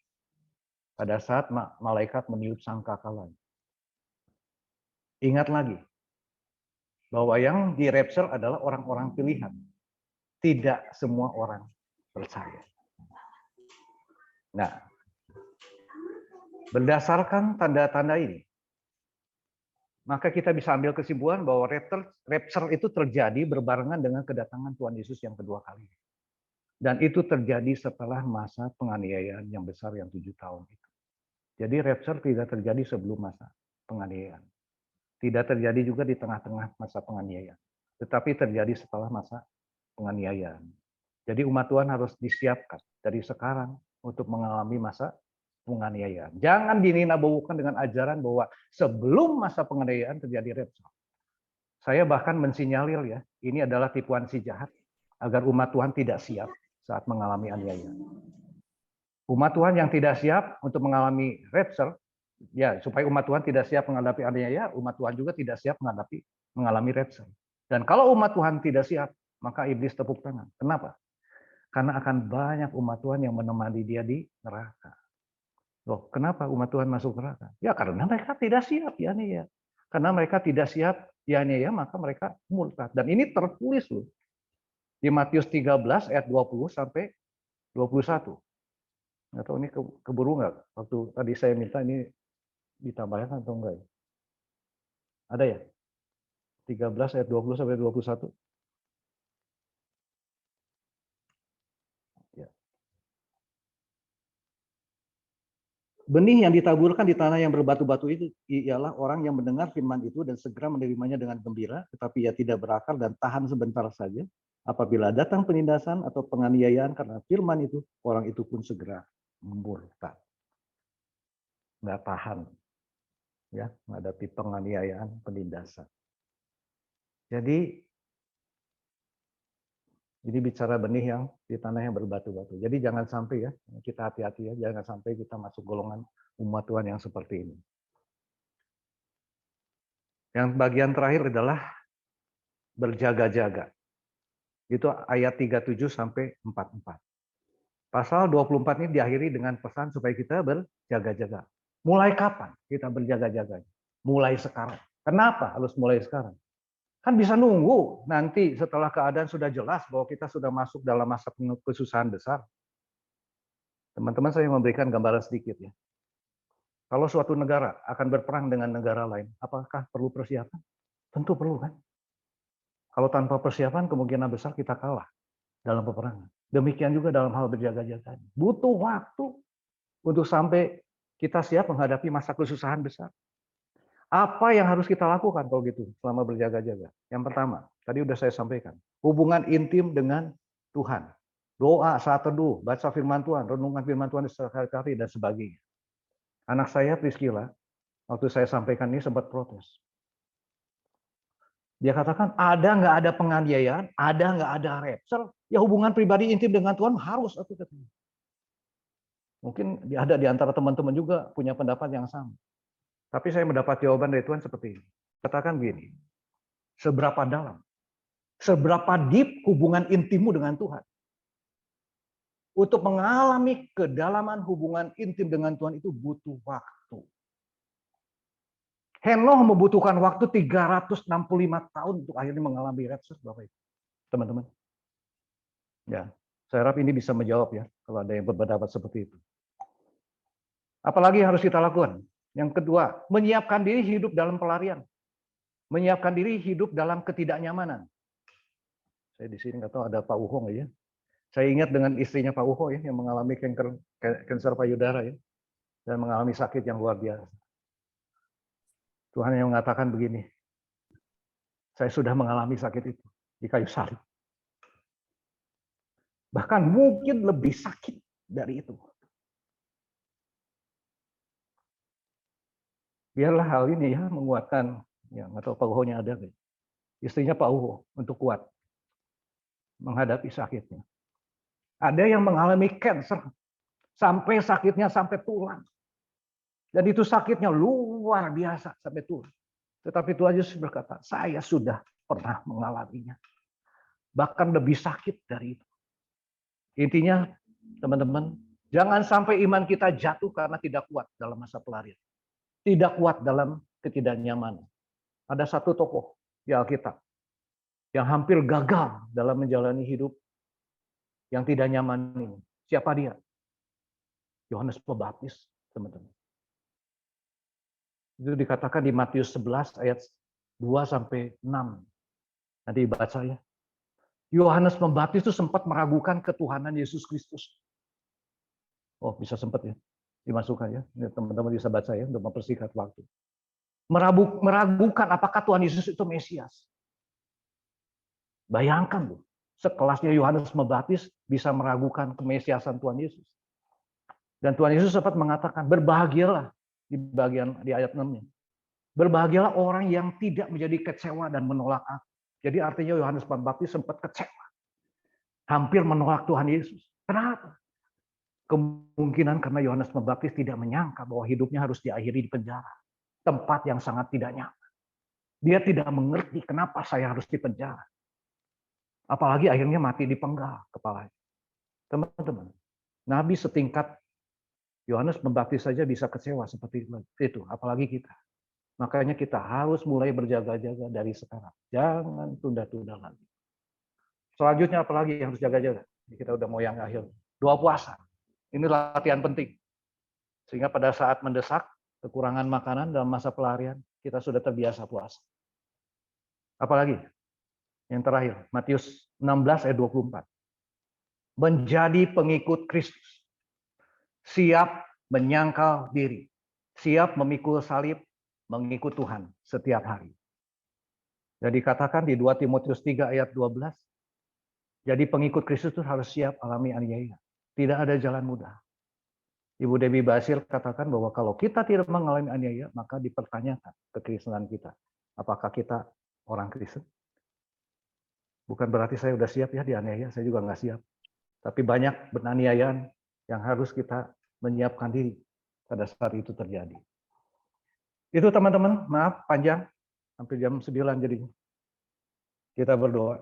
Pada saat malaikat meniup sangkakala. Ingat lagi, bahwa yang di rapture adalah orang-orang pilihan. Tidak semua orang percaya. Nah, berdasarkan tanda-tanda ini, maka kita bisa ambil kesimpulan bahwa rapture itu terjadi berbarengan dengan kedatangan Tuhan Yesus yang kedua kali. Dan itu terjadi setelah masa penganiayaan yang besar yang 7 tahun itu. Jadi rapture tidak terjadi sebelum masa penganiayaan. Tidak terjadi juga di tengah-tengah masa penganiayaan. Tetapi terjadi setelah masa penganiayaan. Jadi umat Tuhan harus disiapkan dari sekarang untuk mengalami masa penganiayaan. Jangan dininabobokan dengan ajaran bahwa sebelum masa penganiayaan terjadi rapture. Saya bahkan mensinyalir ya, ini adalah tipuan si jahat agar umat Tuhan tidak siap saat mengalami aniaya. Umat Tuhan yang tidak siap untuk mengalami rapture, ya supaya umat Tuhan tidak siap menghadapi aniaya, umat Tuhan juga tidak siap mengalami rapture. Dan kalau umat Tuhan tidak siap, maka iblis tepuk tangan. Kenapa? Karena akan banyak umat Tuhan yang menemani dia di neraka. Loh, kenapa umat Tuhan masuk neraka? Ya karena mereka tidak siap ya nih ya. Karena mereka tidak siap ya nih ya, maka mereka murtad. Dan ini tertulis loh di Matius 13 ayat 20 sampai 21. Nggak tahu ini keburu nggak? Waktu tadi saya minta ini ditambahkan atau enggak ya? Ada ya? 13 ayat 20 sampai 21. Benih yang ditaburkan di tanah yang berbatu-batu itu ialah orang yang mendengar firman itu dan segera menerimanya dengan gembira, tetapi ia tidak berakar dan tahan sebentar saja. Apabila datang penindasan atau penganiayaan karena firman itu, orang itu pun segera murtad. Nggak tahan ya menghadapi penganiayaan, penindasan. Jadi ini bicara benih yang di tanah yang berbatu-batu. Jadi jangan sampai ya, kita hati-hati ya, jangan sampai kita masuk golongan umat Tuhan yang seperti ini. Yang bagian terakhir adalah berjaga-jaga. Itu ayat 37 sampai 44. Pasal 24 ini diakhiri dengan pesan supaya kita berjaga-jaga. Mulai kapan kita berjaga-jaga? Mulai sekarang. Kenapa harus mulai sekarang? Kan bisa nunggu nanti setelah keadaan sudah jelas bahwa kita sudah masuk dalam masa kesusahan besar. Teman-teman, saya memberikan gambaran sedikit ya. Kalau suatu negara akan berperang dengan negara lain, apakah perlu persiapan? Tentu perlu kan. Kalau tanpa persiapan kemungkinan besar kita kalah dalam peperangan. Demikian juga dalam hal berjaga-jaga. Butuh waktu untuk sampai kita siap menghadapi masa kesusahan besar. Apa yang harus kita lakukan kalau gitu selama berjaga-jaga? Yang pertama, tadi udah saya sampaikan, hubungan intim dengan Tuhan. Doa, saat teduh, baca firman Tuhan, renungan firman Tuhan sekali-kali dan sebagainya. Anak saya Priscilla, waktu saya sampaikan ini sempat protes. Dia katakan ada nggak ada penganiayaan, ada nggak ada rapture, ya hubungan pribadi intim dengan Tuhan harus. Mungkin ada di antara teman-teman juga punya pendapat yang sama. Tapi saya mendapat jawaban dari Tuhan seperti ini. Katakan begini, seberapa dalam, seberapa deep hubungan intimmu dengan Tuhan. Untuk mengalami kedalaman hubungan intim dengan Tuhan itu butuh waktu. Henoh membutuhkan waktu 365 tahun untuk akhirnya mengalami rapture, Bapak Ibu. Teman-teman. Ya, saya harap ini bisa menjawab ya, kalau ada yang berpendapat seperti itu. Apalagi yang harus kita lakukan? Yang kedua, menyiapkan diri hidup dalam pelarian. Menyiapkan diri hidup dalam ketidaknyamanan. Saya di sini nggak tahu ada Pak Uho nggak ya? Saya ingat dengan istrinya Pak Uho ya, yang mengalami kanker payudara ya, dan mengalami sakit yang luar biasa. Tuhan yang mengatakan begini, saya sudah mengalami sakit itu di kayu salib. Bahkan mungkin lebih sakit dari itu. Biarlah hal ini ya menguatkan, ya nggak tahu Pak Uho-nya ada nggak? Istrinya Pak Uho untuk kuat menghadapi sakitnya. Ada yang mengalami cancer sampai sakitnya sampai tulang. Dan itu sakitnya luar biasa sampai tulang. Tetapi Tuhan Yesus berkata, saya sudah pernah mengalaminya. Bahkan lebih sakit dari itu. Intinya teman-teman, jangan sampai iman kita jatuh karena tidak kuat dalam masa pelarian. Tidak kuat dalam ketidaknyamanan. Ada satu tokoh di Alkitab yang hampir gagal dalam menjalani hidup yang tidak nyaman ini. Siapa dia? Yohanes Pembaptis, teman-teman. Itu dikatakan di Matius 11 ayat 2 sampai 6. Nanti baca ya. Yohanes Pembaptis itu sempat meragukan ketuhanan Yesus Kristus. Oh, bisa sempat ya. Dimasukkan ya. Ini teman-teman bisa baca ya untuk mempersingkat waktu. Meragukan apakah Tuhan Yesus itu Mesias. Bayangkan loh. Sekelasnya Yohanes Pembaptis bisa meragukan kemesiasan Tuhan Yesus. Dan Tuhan Yesus sempat mengatakan, berbahagialah di ayat 6-nya. Berbahagialah orang yang tidak menjadi kecewa dan menolak aku. Jadi artinya Yohanes Pembaptis sempat kecewa. Hampir menolak Tuhan Yesus. Kenapa? Kemungkinan karena Yohanes Pembaptis tidak menyangka bahwa hidupnya harus diakhiri di penjara. Tempat yang sangat tidak nyaman. Dia tidak mengerti kenapa saya harus di penjara. Apalagi akhirnya mati dipenggal kepalanya. Teman-teman, Nabi setingkat Yohanes Pembaptis saja bisa kecewa seperti itu, apalagi kita. Makanya kita harus mulai berjaga-jaga dari sekarang. Jangan tunda-tunda lagi. Selanjutnya apalagi yang harus jaga-jaga? Kita udah mau yang akhir. Doa puasa. Ini latihan penting. Sehingga pada saat mendesak, kekurangan makanan dalam masa pelarian, kita sudah terbiasa puasa. Apalagi? Yang terakhir, Matius 16 ayat 24. Menjadi pengikut Kristus. Siap menyangkal diri. Siap memikul salib, mengikut Tuhan setiap hari. Jadi katakan di 2 Timotius 3 ayat 12. Jadi pengikut Kristus itu harus siap alami aniaya. Tidak ada jalan mudah. Ibu Debbie Basir katakan bahwa kalau kita tidak mengalami aniaya, maka dipertanyakan kekristenan kita. Apakah kita orang Kristen? Bukan berarti saya udah siap ya dianiaya, saya juga nggak siap. Tapi banyak penganiayaan yang harus kita menyiapkan diri pada saat itu terjadi. Itu teman-teman, maaf panjang, hampir jam 9 jadinya. Kita berdoa.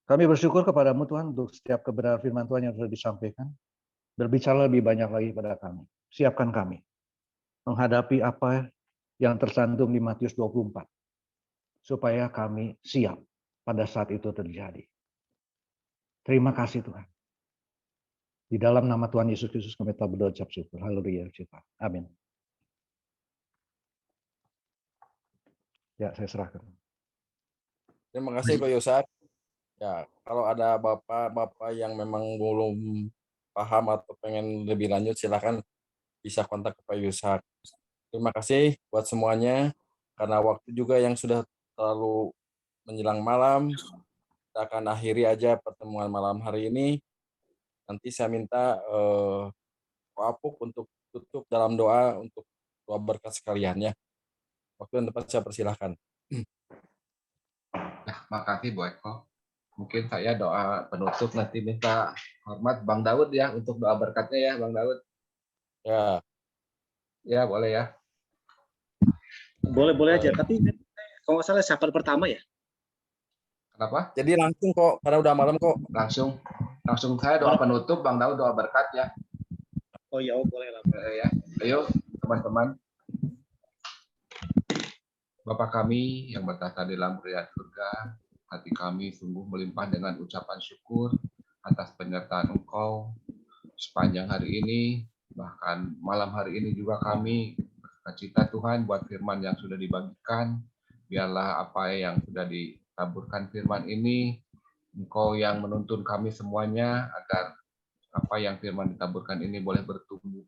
Kami bersyukur kepadamu Tuhan untuk setiap kebenaran firman Tuhan yang sudah disampaikan. Berbicara lebih banyak lagi pada kami. Siapkan kami menghadapi apa yang tercantum di Matius 24. Supaya kami siap pada saat itu terjadi. Terima kasih Tuhan. Di dalam nama Tuhan Yesus Kristus kami telah berdoa ucap syukur. Haleluya. Amin. Ya, saya serahkan. Terima kasih Pak Yosat. Ya, kalau ada bapak-bapak yang memang belum paham atau pengen lebih lanjut, silakan bisa kontak ke Pak Yosat. Terima kasih buat semuanya. Karena waktu juga yang sudah terlalu menjelang malam, kita akan akhiri aja pertemuan malam hari ini. Nanti saya minta Pak Apuk untuk tutup dalam doa untuk doa berkat sekalian ya. waktu yang tepat saya persilahkan. Nah, makasih Bu Eko. Mungkin saya doa penutup nanti minta hormat Bang Daud ya untuk doa berkatnya ya Bang Daud. Ya. Ya boleh ya. Boleh aja. Tapi kalau nggak salah siapa pertama ya? Kenapa? Jadi langsung kok, karena udah malam kok. Langsung saya doa penutup, Bang Daud doa berkat ya. Oh iya, boleh lah. Ya. Ayo teman-teman. Bapa kami yang bertata di dalam kerajaan surga, hati kami sungguh melimpah dengan ucapan syukur atas penyertaan Engkau sepanjang hari ini, bahkan malam hari ini juga kami bercita Tuhan buat firman yang sudah dibagikan. Biarlah apa yang sudah ditaburkan firman ini, Engkau yang menuntun kami semuanya agar apa yang firman ditaburkan ini boleh bertumbuh,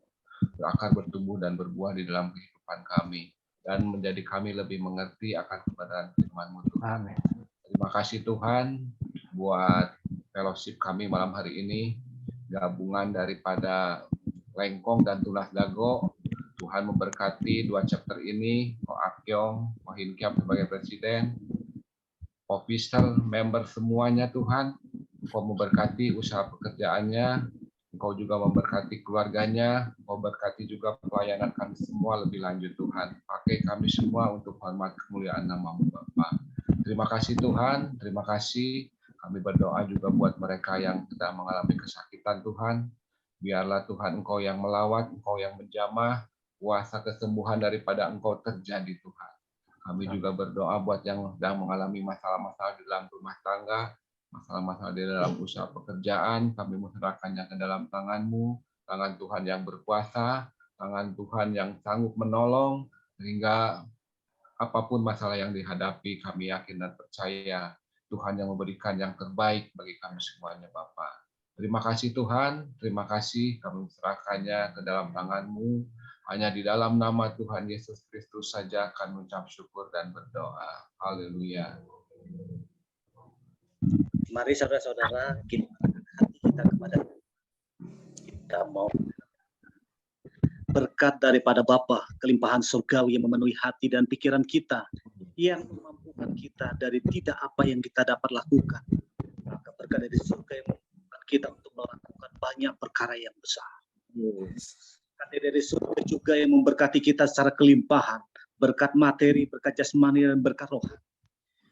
berakar bertumbuh dan berbuah di dalam kehidupan kami. Dan menjadi kami lebih mengerti akan kebenaran firman-Mu Tuhan. Amin. Terima kasih Tuhan buat fellowship kami malam hari ini, gabungan daripada Lengkong dan Tunas Dago. Tuhan memberkati 2 chapter ini, Ko Akyong, Ko Hinkiam sebagai presiden, official member semuanya Tuhan. Engkau memberkati usaha pekerjaannya, Engkau juga memberkati keluarganya, Engkau berkati juga pelayanan kami semua lebih lanjut Tuhan. Pakai kami semua untuk hormat kemuliaan nama-Mu Bapa. Terima kasih Tuhan, terima kasih. Kami berdoa juga buat mereka yang sedang mengalami kesakitan Tuhan. Biarlah Tuhan Engkau yang melawat, Engkau yang menjamah, kuasa kesembuhan daripada Engkau terjadi Tuhan. Kami juga berdoa buat yang sedang mengalami masalah-masalah di dalam rumah tangga, masalah-masalah di dalam usaha pekerjaan, kami menyerahkannya ke dalam tangan-Mu, tangan Tuhan yang berkuasa, tangan Tuhan yang sanggup menolong, sehingga apapun masalah yang dihadapi, kami yakin dan percaya Tuhan yang memberikan yang terbaik bagi kami semuanya, Bapa. Terima kasih Tuhan, terima kasih kami menyerahkannya ke dalam tangan-Mu. Hanya di dalam nama Tuhan Yesus Kristus saja akan mengucap syukur dan berdoa. Haleluya. Mari saudara-saudara kita hati kita kepada kita mau berkat daripada Bapa, kelimpahan surgawi yang memenuhi hati dan pikiran kita, yang memampukan kita dari tidak apa yang kita dapat lakukan. Maka berkat dari surga yang memampukan kita untuk melakukan banyak perkara yang besar. Berkat dari surga juga yang memberkati kita secara kelimpahan, berkat materi, berkat jasmani, dan berkat rohani.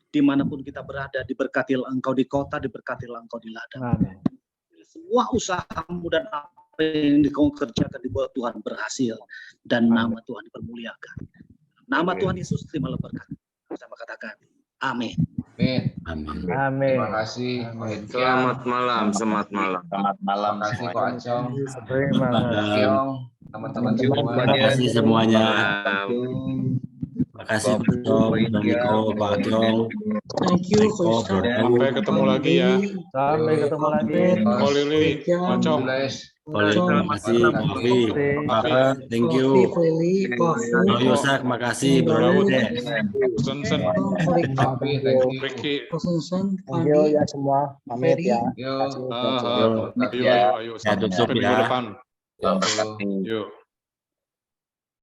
Dimanapun kita berada, diberkatilah Engkau di kota, diberkatilah Engkau di ladang. Amin. Semua usahamu dan apa yang Engkau kerjakan di bawah Tuhan berhasil, dan nama Tuhan dipermuliakan. Nama Tuhan Yesus, terimalah berkat. Sama katakan, amin. Amin. Amin. Terima kasih. Selamat malam. Selamat malam. Selamat malam. Terima kasih Ko Acong. Terima kasih. Teman-teman semua. Terima kasih semuanya. Makasih Pak Tom, Bang Niko, Pak Akyong. Thank you. Sampai ketemu lagi ya. Sampai ketemu lagi. Ko Lili, Acong. Terima kasih, Pak Afi, Pak Ahmad, thank you. Bro Yosak, makasih, Bro Daud. Sen. Ricky. Yo ya semua, pamit ya. Ayo. Ya tutup Sampai minggu ya. depan. Terima kasih. Yuk.